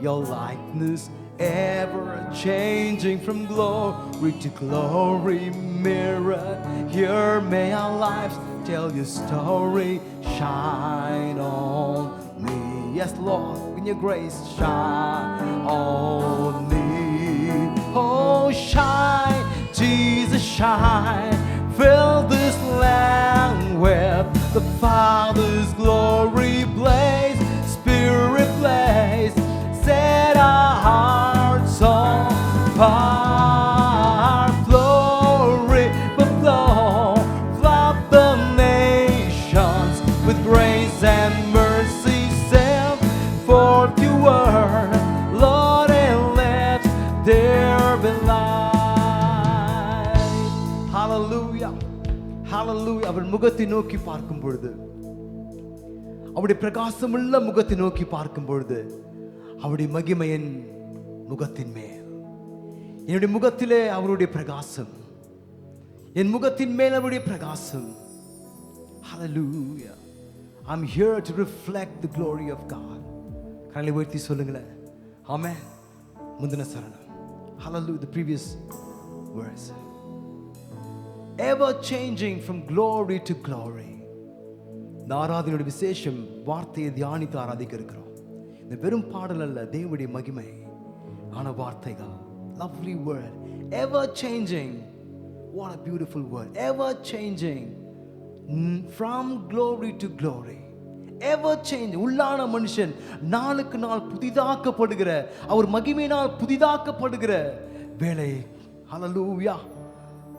your likeness, ever changing from glory to glory. Mirror, here may our lives tell your story. Shine on me, yes Lord, in your grace, shine on me. Oh, shine, Jesus, shine. Fill this land with the Father's glory blaze. Spirit blaze, set our hearts on fire. Glory, but flow, flood the nations with grace and mercy. Send forth your word, Lord, and let there ஹalleluya அவர் முகத்தை நோக்கி பார்க்கும் பொழுது, அவருடைய பிரகாசமுள்ள முகத்தை நோக்கி பார்க்கும் பொழுது, அவருடைய மகிமையின் முகத்தின் மேல், என்னுடைய முகத்திலே அவருடைய பிரகாசம், என் முகத்தின் மேல் அவருடைய பிரகாசம். Hallelujah. I'm here to reflect the glory of God. கரங்களை உயர்த்தி சொல்லுங்களேன். ஆமென். முந்தின சரணம். Hallelujah. The previous verse. Ever changing from glory to glory. இந்த ஆராதனையோட விசேஷம் வார்த்தையை தியானித்து ஆராதிக்க இருக்கிறோம். இந்த வெறும் பாடல் அல்ல, தேவனுடைய மகிமை ஆன வார்த்தைகள். Lovely word. Ever changing. What a beautiful word. Ever changing. From glory to glory. Ever change. உள்ளான மனுஷன் நாளுக்கு நாள் புதிதாக்கப்படுகிற, அவர் மகிமையினால் புதிதாக்கப்படுகிற வேளை. ஹalleluya.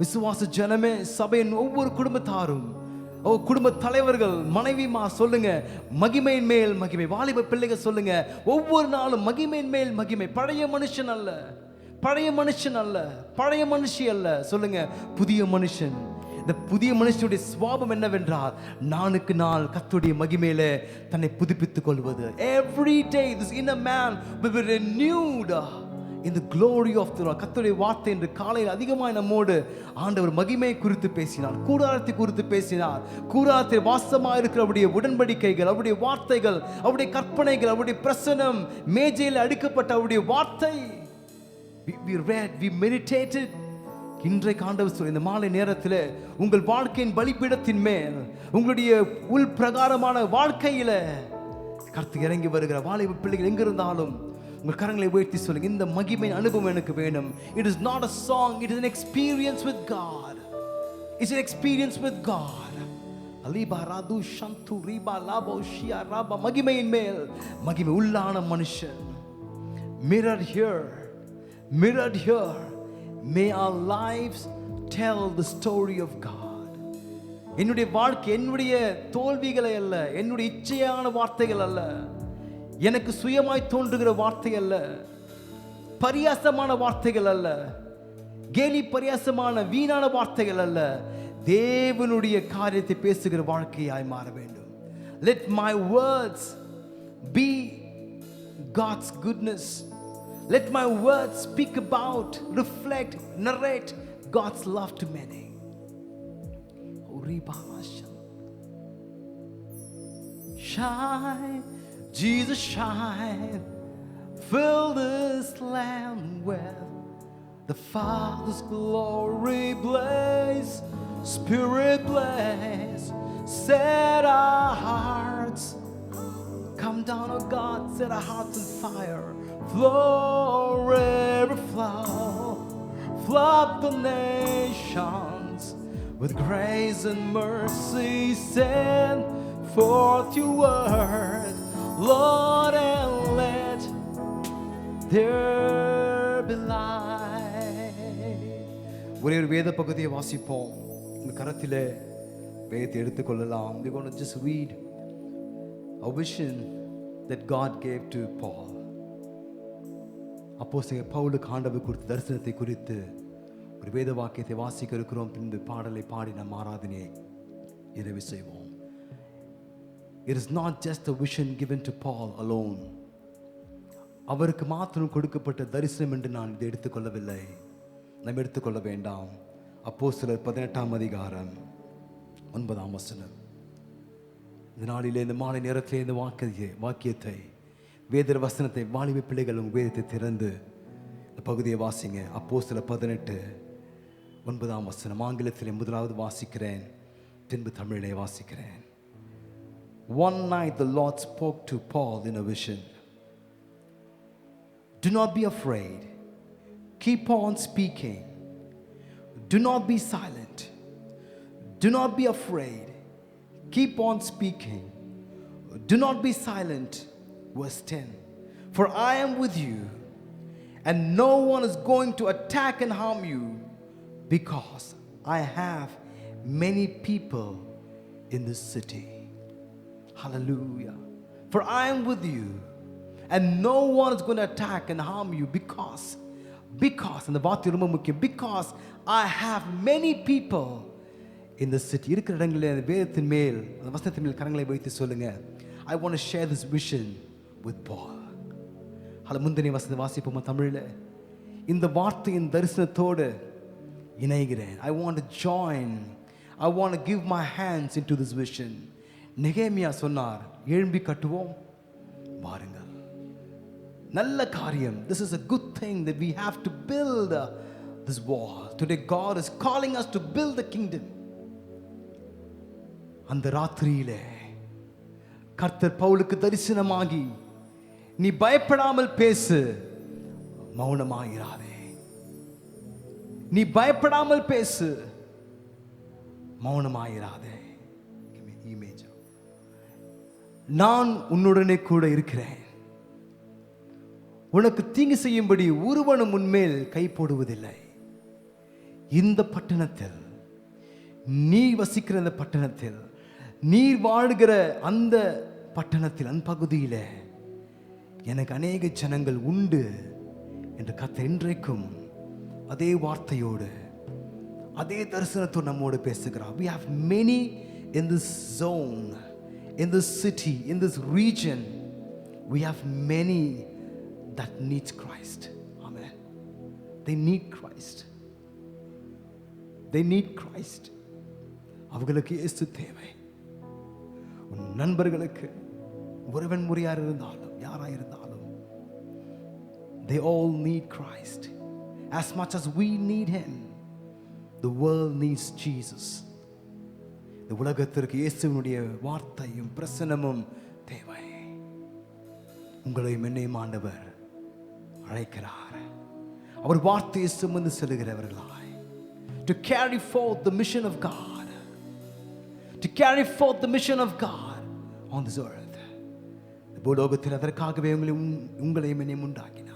விசுவாச ஜனமே, சபையின் ஒவ்வொரு குடும்பத்தாரும், குடும்ப தலைவர்கள், மனைவிமா சொல்லுங்க, மகிமையின் மேல் மகிமை. வாலிப பிள்ளைகள் சொல்லுங்க, ஒவ்வொரு நாளும் மகிமையின் மேல் மகிமை. பழைய மனுஷன் அல்ல, பழைய மனுஷன் அல்ல, பழைய மனுஷி அல்ல, சொல்லுங்க புதிய மனுஷன். இந்த புதிய மனுஷனுடைய சுபாவம் என்னவென்றால், நாளுக்கு நாள் கர்த்தருடைய மகிமையிலே தன்னை புதுப்பித்துக் கொள்வது. Every day this inner man will be renewed in the glory of the Lord. கர்த்தருடைய வார்த்தை என்று காலையில் அதிகமாக நம்மோடு ஆண்டவர் மகிமை குறித்து பேசினார், கூடாரத்தை குறித்து பேசினார். கூடாரத்தில் வாசமாக இருக்கிற அவருடைய உடன்படிக்கைகள், அவருடைய வார்த்தைகள், அவருடைய கற்பனைகள், அவருடைய பிரசனம், மேஜையில் அடுக்கப்பட்ட அவருடைய வார்த்தை. We read, we meditated. இன்றைக்கு ஆண்டவர் சொல்ல, இந்த மாலை நேரத்தில் உங்கள் வாழ்க்கையின் பலிபீடத்தின் மேல், உங்களுடைய உள் பிரகாரமான வாழ்க்கையில கர்த்தர் இறங்கி வருகிற வாலிப பிள்ளைகள் எங்க இருந்தாலும் உங்கள் கரங்களை உயர்த்தி சொல்லுங்க, இந்த மகிமையின் அனுபவம் எனக்கு வேணும். It is not a song, it is an experience with God. It's an experience with God. அலிபா ராது ஷந்து ரிபா லாபோ ஷியா ராபா. மகிமையின் மேல் மகிமை. உள்ளான மனுஷன். Mirrored here, mirrored here. May our lives tell the story of God. என்னுடைய வாழ்க்கை என்னுடைய தோல்விகளை அல்ல, என்னுடைய இச்சையான வார்த்தைகள் அல்ல, எனக்கு சுயமாய் தோன்றுகிற வார்த்தை அல்ல, பரியாசமான வார்த்தைகள் அல்ல, கேலி பரியாசமான வீணான வார்த்தைகள் அல்ல, தேவனுடைய காரியத்தை பேசுகிற வாழ்க்கையாய் மாற வேண்டும். Let my words be God's goodness. Let my words speak about, reflect, narrate God's love to many. Shine, Jesus shine, fill this land with the Father's glory blaze, Spirit blaze, set our hearts. Come down, oh God, set our hearts on fire. Flow, river flow, flood the nations with grace and mercy. Send forth your word, Lord, and let there be light. ஒரே ஒரு வேத பகுதியை வாசிப்போம். உங்கள் கரத்திலே வேதத்தை எடுத்துக்கொள்ளலாம். We're going to just read a vision that God gave to Paul. அப்போஸ்தலர் பவுலுக்கு ஆண்டவர் கொடுத்த தரிசனத்தை குறித்து ஒரு வேத வாக்கியத்தை வாசிக்க இருக்கிறோம். பின்பு பாடலை பாடி நம் ஆராதனையை நிறைவு செய்வோம். It is not just a vision given to Paul alone. அவருக்கு மாத்திரம் கொடுக்கப்பட்ட தரிசனம் என்று நான் இதை எடுத்துக்கொள்ளவில்லை, நாம் எடுத்துக்கொள்ள வேண்டாம். அப்போஸ்தலர் 18ஆம் அதிகாரம் 9ஆம் வசனம். இந்த நாளிலே, இந்த மாலை நேரத்திலே இந்த வாக்கியத்தை, வேத வசனத்தை, வாலிப பிள்ளைகள் உங்கள் வேதத்தை திறந்து இந்த பகுதியை வாசிங்க. அப்போஸ்தலர் 18:9ஆம் வசனம். ஆங்கிலத்திலே முதலாவது வாசிக்கிறேன், பின்பு தமிழிலே வாசிக்கிறேன். One night the Lord spoke to Paul in a vision. Do not be afraid. Keep on speaking. Do not be silent. Do not be afraid. Keep on speaking. Do not be silent. Verse 10. For I am with you, and no one is going to attack and harm you, because I have many people in this city. Hallelujah. For I am with you, and no one is going to attack and harm you, because and the vaarthai romba mukkiyam, because I have many people in the city. இருக்கிற இடங்களில் அந்த வேதத்தின் மேல், அந்த வசனத்தின் மேல் கரங்களை வைத்து சொல்லுங்க, I want to share this vision with Paul. முந்தின வசனத்தை வாசிப்போமா தமிழில்? இந்த வார்த்தையின் தரிசனத்தோடு இணைகிறேன். I want to join. I want to give my hands into this vision. நெகேமியா சொன்னார், எழும்பி கட்டுவோம் வாருங்கள். நல்ல காரியம். This is a good thing that we have to build this wall. Today God is calling us to build the kingdom. அந்த ராத்திரியிலே கர்த்தர் பவுலுக்கு தரிசனமாகி, நீ பயப்படாமல் பேசு, மௌனமாயிராதே. நீ பயப்படாமல் பேசு, மௌனமாயிராதே. நான் உன்னுடனே கூட இருக்கிறேன். உனக்கு தீங்கு செய்யும்படி ஒருவனும் உன்மேல் கை போடுவதில்லை. இந்த பட்டணத்தில், நீ வசிக்கிற அந்த பட்டணத்தில், நீர் வாழ்கிற அந்த பட்டணத்தில், அந்த பகுதியில் எனக்கு அநேக ஜனங்கள் உண்டு என்று கர்த்தர் இன்றைக்கும் அதே வார்த்தையோடு, அதே தரிசனத்தோடு நம்மோடு பேசுகிறார். We have many in this zone, in this city, in this region. We have many that needs Christ. Amen. They need Christ. They need Christ. அவர்களுக்கு இயேசு தேவை. உன் நண்பர்களுக்கு, ஒருவன் முறையார் இருந்தாலும், யாராக இருந்தாலும், they all need Christ. As much as we need Him, the world needs Jesus. இந்த உலகத்திற்கு இயேசுவினுடைய வார்த்தையும் பிரசன்னமும் தேவை. உங்களையும் என்னையும் ஆண்டவர் அழைக்கிறார். அவர் வார்த்தையை சுமந்து செல்கிறவர்களாய், to carry forth the mission of God, to carry forth the mission of God on this earth. பூலோகத்தில் அதற்காகவே உங்களையும் என்னையும் உண்டாக்கினார்.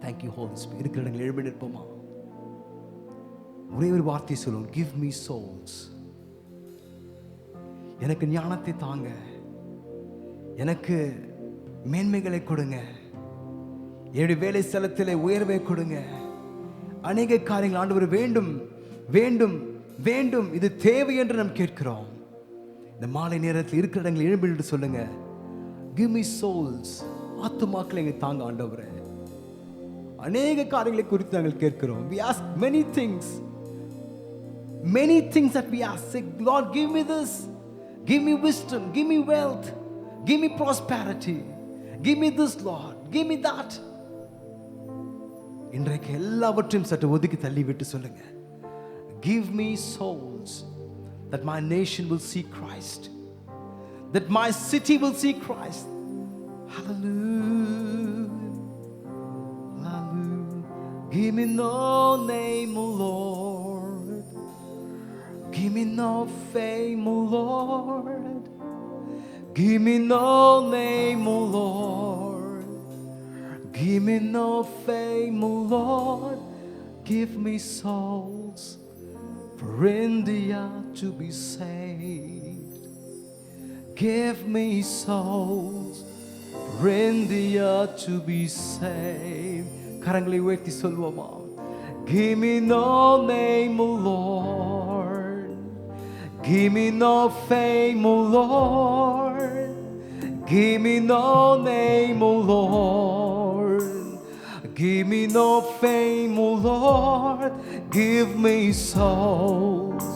Thank you, Holy Spirit. இருக்கிற இடங்கள் எழுப்பி நிற்போமா? ஒரே ஒரு வார்த்தை சொல்லுவோம், give me souls. எனக்கு ஞானத்தை தாங்க, எனக்கு மேன்மைகளை கொடுங்க, என்னுடைய வேலை ஸ்தலத்திலே உயர்வை கொடுங்க. அநேக காரியங்கள் ஆண்டவர் வேண்டும் வேண்டும் வேண்டும், இது தேவை என்று நாம் கேட்கிறோம். இந்த மாலை நேரத்தில் இருக்கிற இடங்கள் எழுப்பி சொல்லுங்க, give me souls. ஆத்துமாக்களை எங்க தாங்க ஆண்டவரே. அநேக காரியங்களை குறித்து நாங்கள் கேட்கிறோம். We ask many things that we ask. Say, Lord, give me this, give me wisdom, give me wealth, give me prosperity, give me this, Lord, give me that. இன்றைக்கு எல்லாவற்றையும் சற்று ஒதுக்கி தள்ளிவிட்டு சொல்லுங்க, give me souls, that my nation will see Christ, that my city will see Christ. Hallelujah. Give me no name, O Lord. Give me no fame, O Lord. Give me no name, O Lord. Give me no fame, O Lord. Give me souls for India to be saved. Give me souls for India to be saved. கரங்களை உயர்த்தி சொல்வோமா? Give me no name, O Lord. Give me no fame, O Lord. Give me no name, O Lord. Give me no fame, O Lord. Give me souls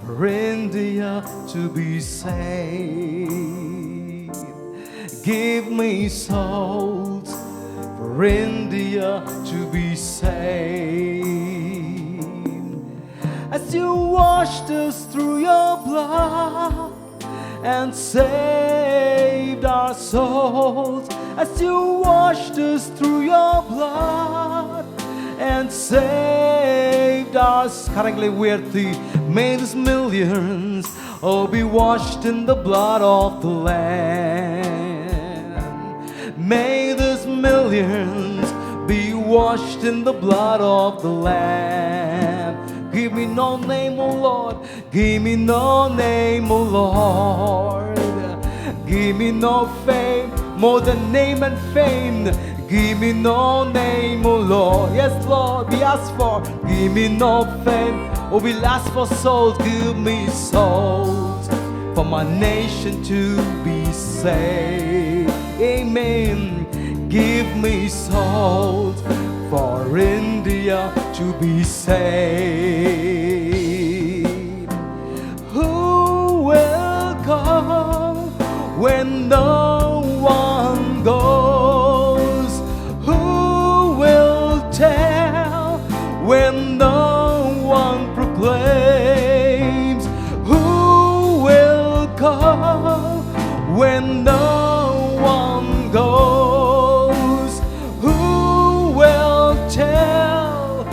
for India to be saved. Give me souls for India to be saved. As you washed us through your blood and saved our souls, as you washed us through your blood and saved us, கரங்களை உயர்த்தி, may these millions be washed in the blood of the Lamb. May these millions be washed in the blood of the Lamb. Give me no name, O Lord. Give me no name, O Lord. Give me no fame. more than name and fame. Give me no name, oh Lord. Yes, Lord, we ask for. Give me no fame, oh, we'll ask for souls. Give me souls for my nation to be saved. Amen. Give me souls for India to be saved. Who will come when no one goes? Who will tell when no one proclaims? Who will come when no one goes? Who will tell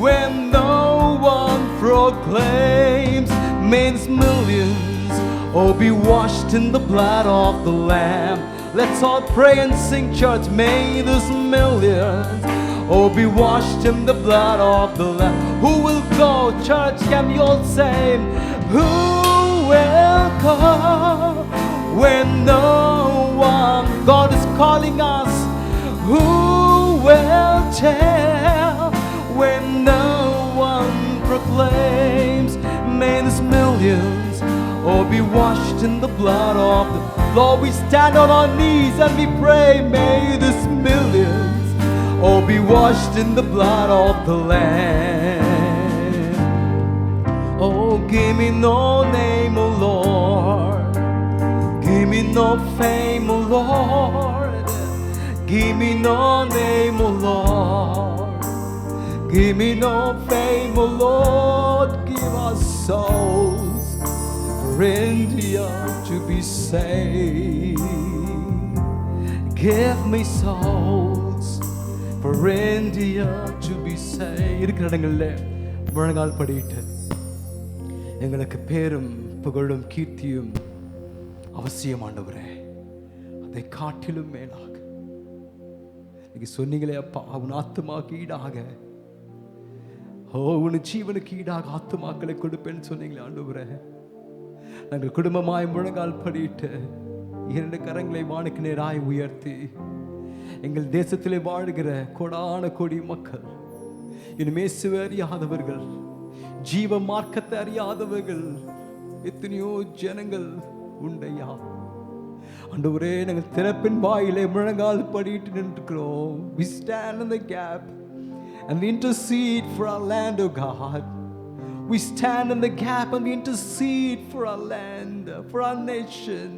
when no one proclaims? Men's millions, oh, be washed in the blood of the Lamb. Let's all pray and sing, church. May these millions, oh, be washed in the blood of the Lamb. Who will go, church? Can you all say? Who will come when no one? God is calling us. Who will tell when no one proclaims? May these millions, oh, be washed in the blood of the Lord. We stand on our knees and we pray. May these millions, oh, be washed in the blood of the Lamb. Oh, give me no name, oh Lord. Give me no fame, oh Lord. Give me no name, oh Lord. Give me no fame, oh Lord. Give us souls for India to be saved. Give me souls for India to be saved. இருக்கிற இடங்களில் முழங்கால் படிட்டு எங்களுக்கு பேரும் புகழும் கீர்த்தியும் அவசியம் ஆண்டவரே. அதை காட்டிலும் மேலாக நீங்க சொன்னீங்களே அப்பா, உன் ஆத்துமாக்கு ஈடாக, ஓ, உன் ஜீவனுக்கு ஈடாக ஆத்துமாக்களை கொடுப்பேன்னு சொன்னீங்களே ஆண்டவரே. நாங்கள் குடும்பமாய் முழங்கால் படிட்டு இரண்டு கரங்களை வானுக்கு நேராய் உயர்த்தி எங்கள் தேசத்திலே வாழ்கிற கோடான கோடி மக்கள், இன்னும் இயேசுவை அறியாதவர்கள், ஜீவ மார்க்கத்தை அறியாதவர்கள் எத்தனையோ ஜனங்கள் உண்டையா ஆண்டவரே. நாங்கள் திறப்பின் வாயிலே முழங்கால் படிட்டு நின்றுக்கிறோம். We stand in the gap and we intercede for our land, oh God. We stand in the gap and we intercede for our land, for our nation.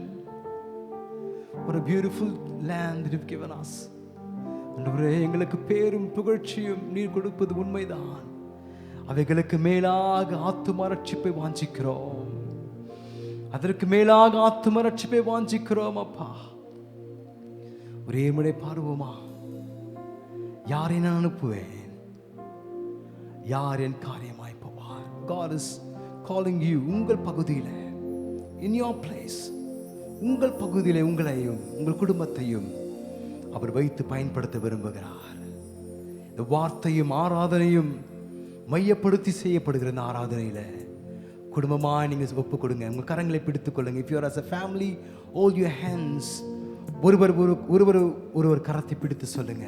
What a beautiful land that you've given us. ஆண்டவரே, எங்களுக்கு பேரும் புகழ்ச்சியும் நீர் கொடுப்பது உண்மைதான். அவைகளுக்கு மேலாக ஆத்தும ரட்சிப்பை வாஞ்சிக்கிறோம். அதற்கு மேலாக ஆத்தும ரட்சிப்பை வாஞ்சிக்கிறோம் அப்பா. ஒரே முறை பாருவோமா? யாரை நான் அனுப்புவேன்? யார் என் காரியமாய் போவார்? God is calling you. உங்கள் பகுதியில், in your place, உங்கள் பகுதியில் உங்களையும் உங்கள் குடும்பத்தையும் அவர் வைத்து பயன்படுத்த விரும்புகிறார். இந்த வார்த்தையும் ஆராதனையும் மையப்படுத்தி செய்யப்படுகிற இந்த ஆராதனையில் குடும்பமாக நீங்கள் ஒப்பு கொடுங்க. உங்கள் கரங்களை பிடித்துக் கொள்ளுங்க. If you are as a family, hold your hands. ஒருவர் கரத்தை பிடித்து சொல்லுங்க.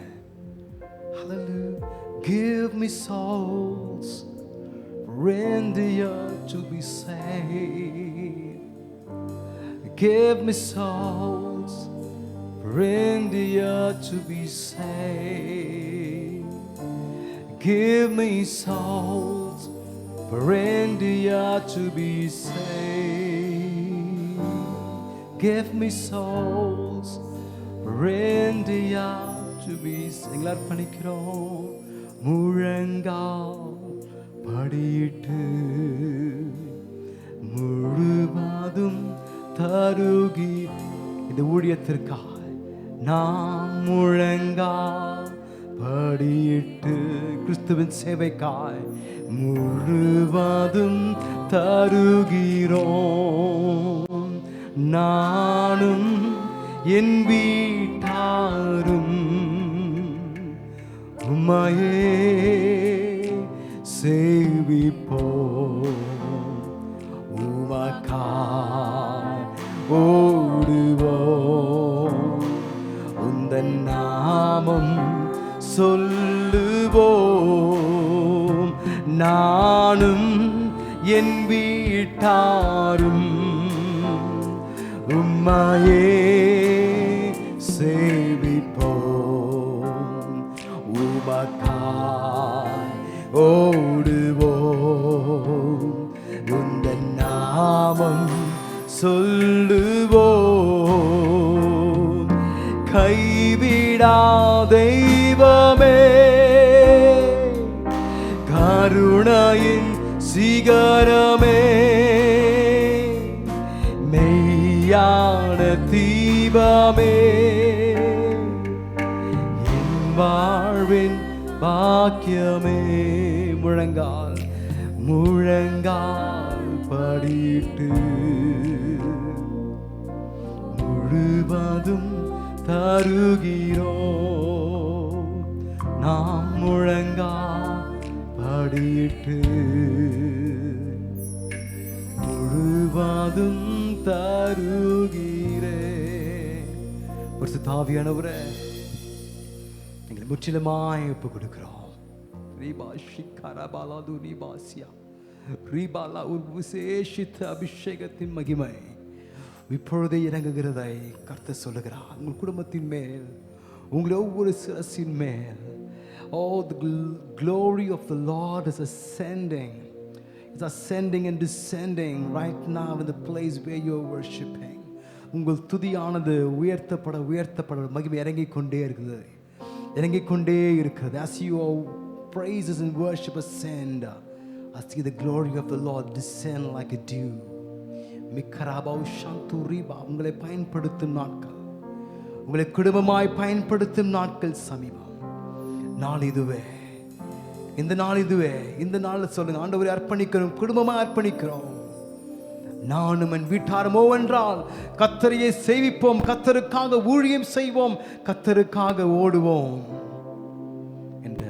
Hallelujah. Give me souls for India to be saved. Give me souls for India to be saved. Give me souls for India to be saved. Give me souls for India to be saved. எல்லாரும் பணிக்கிறோம். முழங்கால் படியிட்டு முழுவதும் தருகி. இந்த ஊழியத்திற்காக நாம் முழங்கால் படியிட்டு கிறிஸ்துவின் சேவைக்காய் முழுவதும் தருகிறோம். நானும் என் வீட்டாரும் உம்மையே சேவிப்போம். உமக்காய் ஓடுவோம். நாமம் சொல்லுவோம். நானும் என் வீட்டாரும் உம்மையே சேவிப்போம். உமக்காய் ஓடுவோம். உந்தன் நாமம் சொல்லுவோம். கைவிடா தெய்வமே, கருணையின் சிகரமே, மெய்யான தீபமே, என் வாழ்வின் பாக்கியமே. முழங்கால் படிட்டு முழுவதும் தருகிறோம். நாம் முழங்கால் படிட்டு முழுவதும் தருகிறேன். பரிசுத்த ஆவியானவரே, எங்களை முற்றிலுமாய் ஒப்புக் கொடுக்கிறோம். விசேஷித்த அபிஷேகத்தின் மகிமை இப்பொழுதே இறங்குகிறதை கர்த்தர் சொல்லுகிறார். உங்கள் குடும்பத்தின் மேல், உங்கள் ஒவ்வொரு சிரசின் மேல். Oh, the glory of the Lord is ascending. It's ascending and descending right now in the place where you are worshiping. உங்கள் துதியானது உயர்த்தப்பட மகிமை இறங்கிக் கொண்டே இருக்கிறது. As your praises and worship ascend, I see the glory of the Lord descend like a dew. உங்களை பயன்படுத்தும் நாட்கள், உங்களை குடும்பமாய் பயன்படுத்தும் நாட்கள் சமீபம். நாள் இதுவே, இந்த நாள் இதுவே. இந்த நாள் சொல்லுங்க, ஆண்டவரை அர்ப்பணிக்கிறோம், குடும்பமாக அர்ப்பணிக்கிறோம். நானும் என் வீட்டாரமோ என்றால் கர்த்தரையே சேவிப்போம், கர்த்தருக்காக ஊழியம் செய்வோம், கர்த்தருக்காக ஓடுவோம் என்ற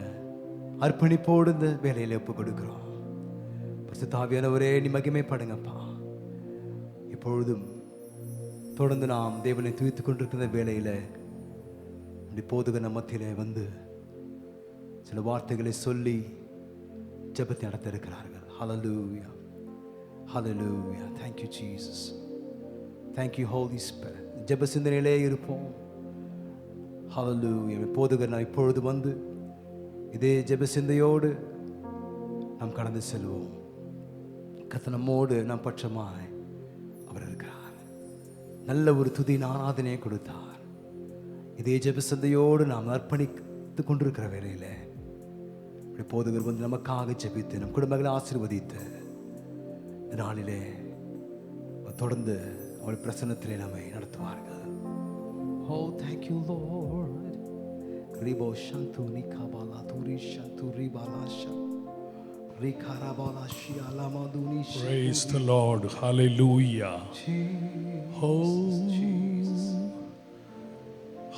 அர்ப்பணிப்போடு இந்த வேலையில ஒப்பு கொடுக்கிறோம். பரிசுத்த ஆவியானவரே, நீ மகிமைப்படுங்கப்பா. இப்பொழுதும் தொடர்ந்து நாம் தேவனை துதித்துக் கொண்டிருக்கிற வேளையில போதுக மத்தியிலே வந்து சில வார்த்தைகளை சொல்லி ஜெபத்தை நடத்த இருக்கிறார்கள். ஹல்லேலூயா, ஹல்லேலூயா. Thank you Jesus. Thank you Holy Spirit. ஜெப சிந்தனையிலே இருப்போம். ஹல்லேலூயா. போதுக நான் இப்பொழுது வந்து இதே ஜெப சிந்தையோடு நாம் கடந்து செல்வோம். கர்த்தர் நம்மோடு நம் பட்சமாய் அவர் இருக்கிறார். நல்ல ஒரு துதி ஆராதனையை கொடுத்தார். இதே ஜெப சிந்தையோடு நாம் அர்ப்பணித்துக் கொண்டிருக்கிற வேளையில போதுகர் வந்து நமக்காக ஜெபித்து நம் குடும்பங்களை ஆசீர்வதித்து நாளிலே தொடர்ந்து அவள் பிரசன்னத்திலே நம்மை நடத்துவார்கள். Oh, thank you Lord. Ribo shantu nikabala turi shantu ribalasha rikarabala shialama duni. Praise the Lord. Hallelujah. Oh,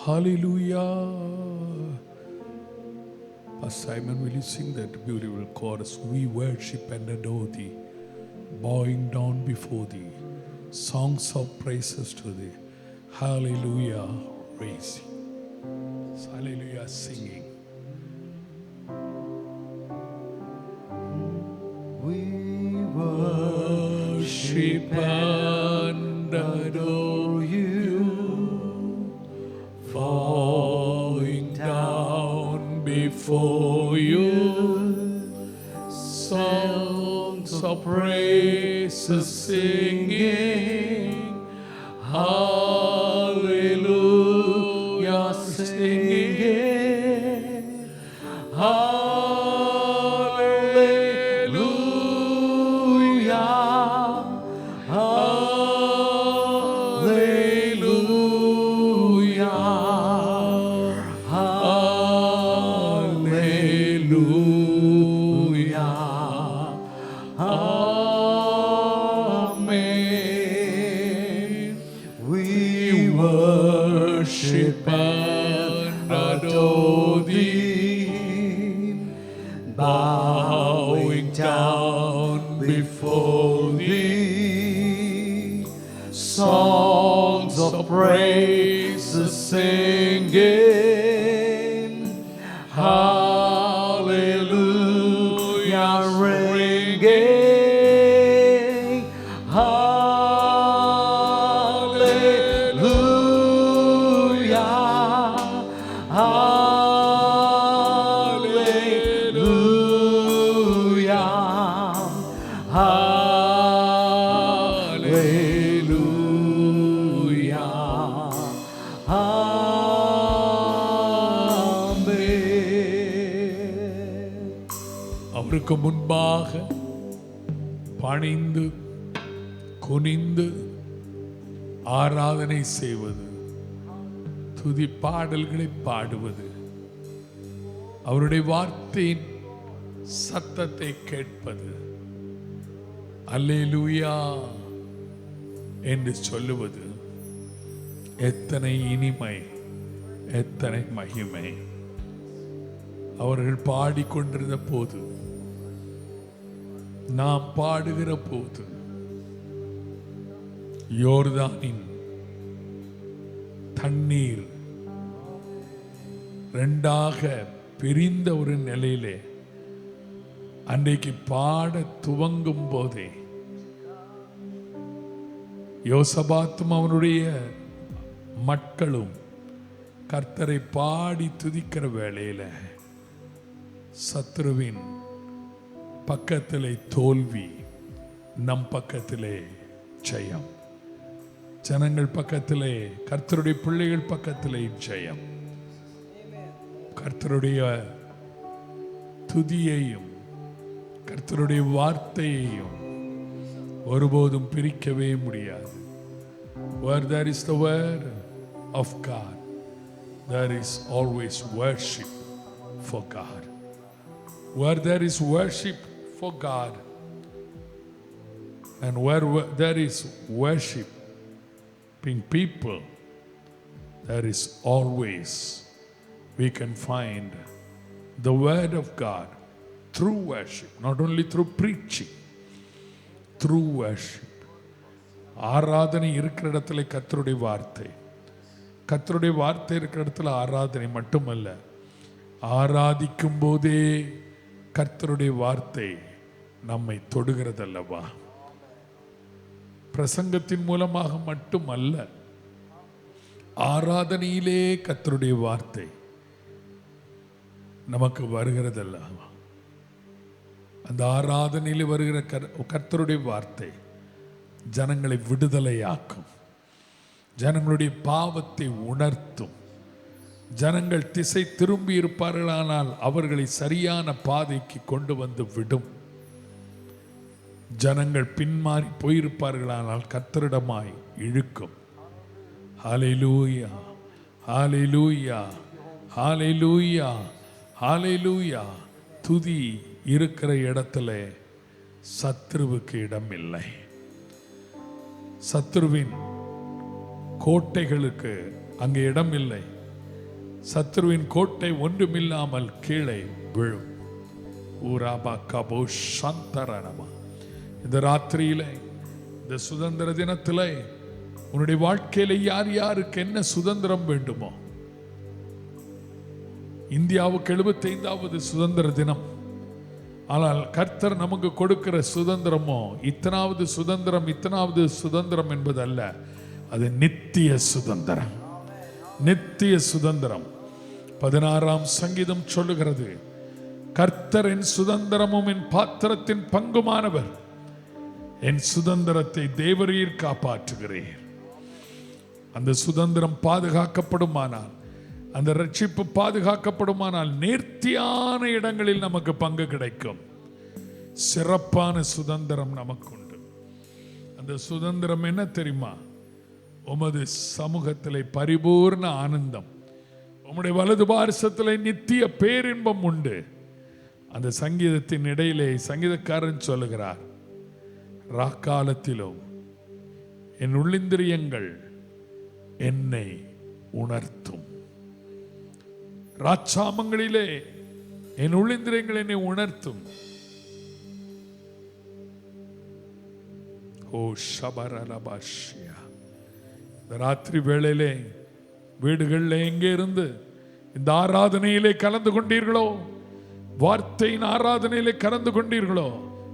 hallelujah. Pastor Simon, will you sing that beautiful chorus? We worship and adore thee, bowing down before thee, songs of praises to thee. Hallelujah, raising. Hallelujah, singing. We worship and adore you, falling down before you, songs of praises singing. Hallelujah, singing. Hallelujah, hallelujah, hallelujah, amen. Hallelujah ringing. Hallelujah. Hallelujah. அவருக்கு முன்பாக பணிந்து குனிந்து ஆராதனை செய்வது, துதி பாடல்களை பாடுவது, அவருடைய வார்த்தையின் சத்தத்தை கேட்பது, அல்லேலூயா என்று சொல்லுவது எத்தனை இனிமை, எத்தனை மகிமை. அவர்கள் பாடிக்கொண்டிருந்த போது, நாம் பாடுகிற போது, யோர்தானின் தண்ணீர் ரெண்டாக பிரிந்த ஒரு நிலையிலே அன்றைக்கு பாட துவங்கும் போதே யோசபாத்தும் அவனுடைய மக்களும் கர்த்தரை பாடி துதிக்கிற வேளையில சத்ருவின் பக்கத்திலே தோல்வி, நம் பக்கத்திலே ஜெயம். ஜனங்கள் பக்கத்திலே, கர்த்தருடைய பிள்ளைகள் பக்கத்திலே ஜெயம். கர்த்தருடைய துதியையும் கர்த்தருடைய வார்த்தையையும் ஒருபோதும் பிரிக்கவே முடியாது. Where there is the word of God, there is always worship for God. Where there is worship for God, and where there is worship being people, there is always, we can find the word of God through worship, not only through preaching, through worship. ஆராதனை இருக்கிற இடத்துல கர்த்தருடைய வார்த்தை, கர்த்தருடைய வார்த்தை இருக்கிற இடத்துல ஆராதனை மட்டுமல்ல, ஆராதிக்கும் போதே கர்த்தருடைய வார்த்தை நம்மை தொடுகிறதல்லவா. பிரசங்கத்தின் மூலமாக மட்டுமல்ல, ஆராதனையிலே கர்த்தருடைய வார்த்தை நமக்கு வருகிறதல்லவா. அந்த ஆராதனையில் வருகிற கர்த்தருடைய வார்த்தை ஜனங்களை விடுதலையாக்கும், ஜனங்களுடைய பாவத்தை உணர்த்தும். ஜனங்கள் திசை திரும்பி இருப்பார்களானால் அவர்களை சரியான பாதைக்கு கொண்டு வந்து விடும். ஜனங்கள் பின்மாறி போயிருப்பார்களானால் கர்த்தரிடமாய் இழுக்கும். ஹல்லேலூயா, ஹல்லேலூயா, ஹல்லேலூயா, ஹல்லேலூயா. துதி இருக்கிற இடத்துல சத்ருவுக்கு இடம் இல்லை. சத்ருவின் கோட்டைகளுக்கு அங்கே இடம் இல்லை. சத்ருவின் கோட்டை ஒன்றுமில்லாமல் கீழே விழும். ஊராபா கபோ சந்தரனமா. இந்த ராத்திரியில, இந்த சுதந்திர தினத்தில் உன்னுடைய வாழ்க்கையில யார் யாருக்கு என்ன சுதந்திரம் வேண்டுமோ, இந்தியாவுக்கு 75வது சுதந்திர தினம். ஆனால் கர்த்தர் நமக்கு கொடுக்கிற சுதந்திரமோ இத்தனாவது சுதந்திரம் என்பது அல்ல. அது நித்திய சுதந்திரம், நித்திய சுதந்திரம். 16ஆம் சங்கீதம் சொல்லுகிறது, கர்த்தர் என் சுதந்திரமும் என் பாத்திரத்தின் பங்குமானவர். என் சுதந்திரத்தை தேவரீர் காப்பாற்றுகிறீர். அந்த சுதந்திரம் பாதுகாக்கப்படுமானால், அந்த ரட்சிப்பு பாதுகாக்கப்படுமானால் நேர்த்தியான இடங்களில் நமக்கு பங்கு கிடைக்கும். சிறப்பான சுதந்திரம் நமக்கு உண்டு. அந்த சுதந்திரம் என்ன தெரியுமா? உமது சமூகத்திலே பரிபூர்ண ஆனந்தம், உம்முடைய வலது பாரசத்திலே நித்திய பேரின்பம் உண்டு. அந்த சங்கீதத்தின் இடையிலே சங்கீதக்காரன் சொல்லுகிறார், ராக்காலத்திலும் என் உள்ளிந்திரியங்கள் என்னை உணர்த்தும். ராச்சாமங்களிலே என் உள்ளிந்திரியங்கள் என்னை உணர்த்தும். ஓ ஷபரலபாஷ்யா. ராத்திரி வேளையிலே வீடுகளில் எங்கே இருந்து இந்த ஆராதனையிலே கலந்து கொண்டீர்களோ, வார்த்தையின் ஆராதனையிலே கலந்து கொண்டீர்களோ,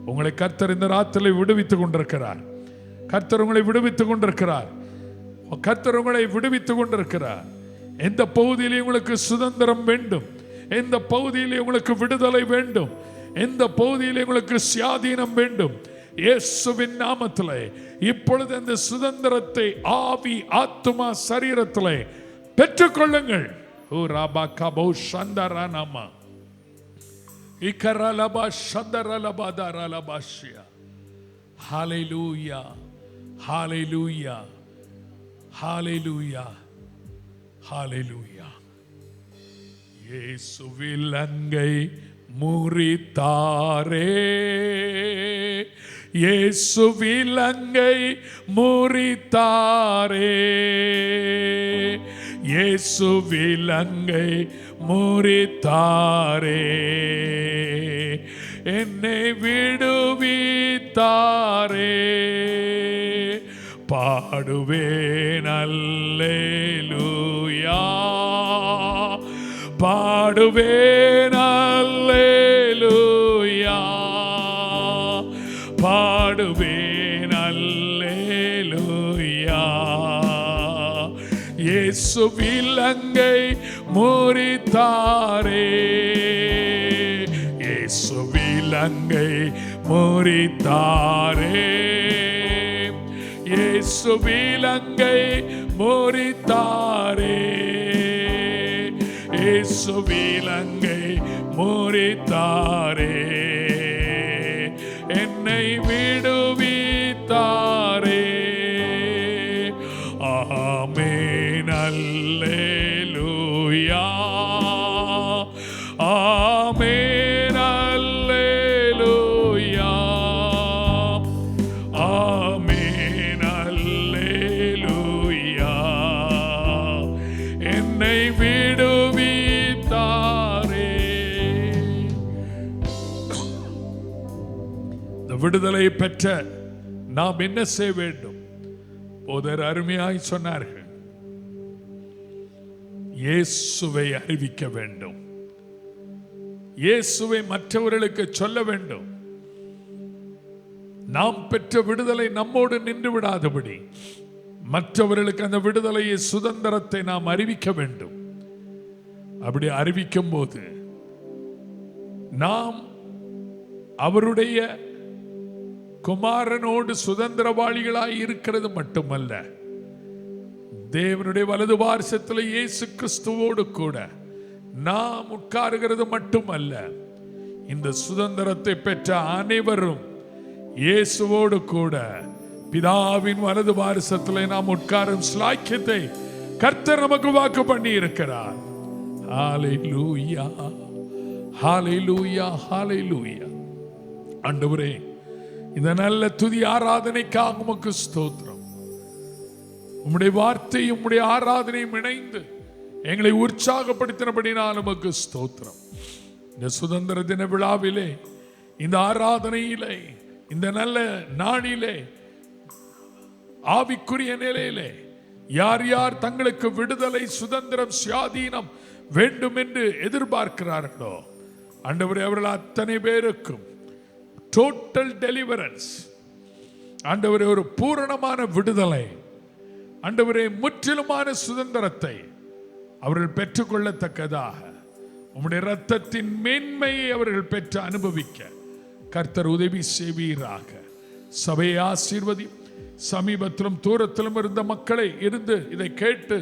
உங்களை கர்த்தர் இந்த ராத்திரிலே விடுவித்துக் கொண்டிருக்கிறார். கர்த்தர் உங்களை விடுவித்துக் கொண்டிருக்கிறார். கர்த்தர் உங்களை விடுவித்துக் கொண்டிருக்கிறார். எந்த பகுதியிலே உங்களுக்கு சுதந்திரம் வேண்டும், எந்த பகுதியிலே உங்களுக்கு விடுதலை வேண்டும், எந்த பகுதியிலே உங்களுக்கு சுயாதீனம் வேண்டும், இயேசுவின் நாமத்திலே இப்பொழுது அந்த சுதந்திரத்தை ஆவி ஆத்துமா சரீரத்திலே பெற்றுக்கொள்ளுங்கள். ஓ ராபா கபோ சந்தரானாமா இக்கரலபா சந்தரலபா தரலபாஷியா. ஹalleluya, ஹalleluya, ஹalleluya, ஹalleluya. இயேசுவில் அங்கை முறித்தாரே, இயேசுவில் அங்கை முறித்தாரே, இயேசுவில் அங்கை முறித்தாரே, என்னை விடுவித்தாரே. பாடுவேன் அல்லேலூயா, பாடுவேன் அல்லேலூயா, பாடுவேன் அல்லேலூயா. இயேசுவில் அங்கை முறித்தாரே, இயேசுவில் அங்கை முறித்தாரே, இயேசுவில் அங்கை முறித்தாரே, இயேசுவில் அங்கை முறித்தாரே, என்னை விடுவித்தாரே. ஆமென் அல்லேலூயா, ஆமென் அல்லேலூயா, ஆமென் அல்லேலூயா, என்னை விடுவித்தாரே. இந்த விடுதலை பெற்ற நாம் என்ன செய்ய வேண்டும்? போதர் அருமையாய் சொன்னார்கள், இயேசுவை அறிவிக்க வேண்டும், இயேசுவை மற்றவர்களுக்கு சொல்ல வேண்டும். நாம் பெற்ற விடுதலை நம்மோடு நின்று விடாதபடி மற்றவர்களுக்கு அந்த விடுதலையை, சுதந்திரத்தை நாம் அறிவிக்க வேண்டும். அப்படி அறிவிக்கும் போது நாம் அவருடைய குமாரனோடு சுதந்திரவாளிகளாய் இருக்கிறது மட்டுமல்ல, தேவனுடைய வலது பார்சத்தில் இயேசு கிறிஸ்துவோடு கூட நாம் உட்காருகிறது மட்டுமல்ல, இந்த சுதந்திரத்தை பெற்ற அனைவரும் இயேசுவோடு கூட பிதாவின் வலது பார்சத்தில் நாம் உட்காரும் ஸ்லாக்கியத்தை கர்த்தர் நமக்கு வாக்கு பண்ணி இருக்கிறார். ஹalleluya, ஹalleluya, ஹalleluya. ஆண்டவரே, இந்த நல்ல துதி ஆராதனைக்காக உமக்கு ஸ்தோத்திரம். உம்முடைய வார்த்தையும் உம்முடைய ஆராதனையும் இணைந்து எங்களை உற்சாகப்படுத்தினபடினால் உமக்கு ஸ்தோத்திரம். இந்த சுதந்திர தின விழாவிலே, இந்த ஆராதனையிலே, இந்த நல்ல நாளிலே, ஆவிக்குரிய நிலையிலே யார் யார் தங்களுக்கு விடுதலை, சுதந்திரம், சுயாதீனம் வேண்டும் என்று எதிர்பார்க்கிறார்களோ, ஆண்டவரே, அவர்கள் அத்தனை பேருக்கும் டோட்டல் டெலிவரன்ஸ், ஆண்டவரே, ஒரு பூரணமான விடுதலை, ஆண்டவரே, முற்றிலுமான சுதந்திரத்தை அவர்கள் பெற்றுக்கொள்ளத்தக்கதாக உம்முடைய இரத்தத்தின் மேன்மையை அவர்கள் பெற்று அனுபவிக்க கர்த்தர் உதவி செய்வீராக. சபையை ஆசீர்வதி. சமீபத்திலும் தூரத்திலும் இருந்த மக்களை இருந்து இதை கேட்டு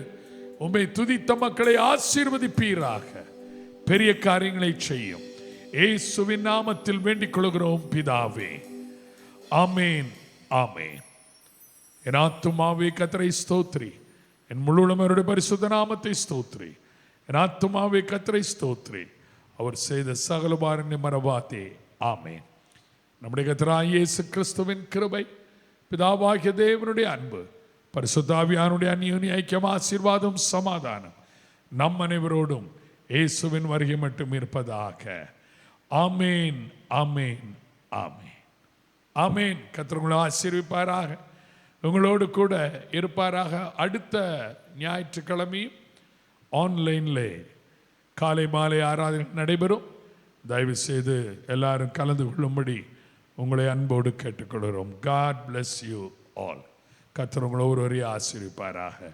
உம்மை துதித்த மக்களை ஆசீர்வதிப்பீராக. பெரிய காரியங்களை செய்யும். இயேசுவின் நாமத்தில் வேண்டிக் கொள்கிறோம் பிதாவே, ஆமேன், ஆமேன். என் ஆத்துமாவே கர்த்தரை ஸ்தோத்திரி, என் முழுவதும் அவருடைய பரிசுத்த நாமத்தை ஸ்தோத்திரி. என் ஆத்துமாவே கர்த்தரை ஸ்தோத்திரி, அவர் செய்த சகல உபகாரங்களை மறவாதே. ஆமேன். நம்முடைய கர்த்தராகிய இயேசு கிறிஸ்துவின் கிருபை, பிதாவாகிய தேவனுடைய அன்பு, பரிசுத்த ஆவியானுடைய அந்யோன்ய ஐக்கியம், ஆசீர்வாதம், சமாதானம் நம் அனைவரோடும் இயேசுவின் வருகை மட்டும் இருப்பதாக. ஆமேன், ஆமேன், ஆமேன், ஆமேன். கர்த்தர் உங்களை ஆசீர்விப்பாராக, உங்களோடு கூட இருப்பாராக. அடுத்த ஞாயிற்றுக்கிழமையும் ஆன்லைனில் காலை மாலை ஆராதனை நடைபெறும். தயவு செய்து எல்லாரும் கலந்து கொள்ளும்படி உங்களை அன்போடு கேட்டுக்கொள்கிறோம். God bless you all. கர்த்தர் உங்களை ஒருவரையும் ஆசீர்வதிப்பாராக.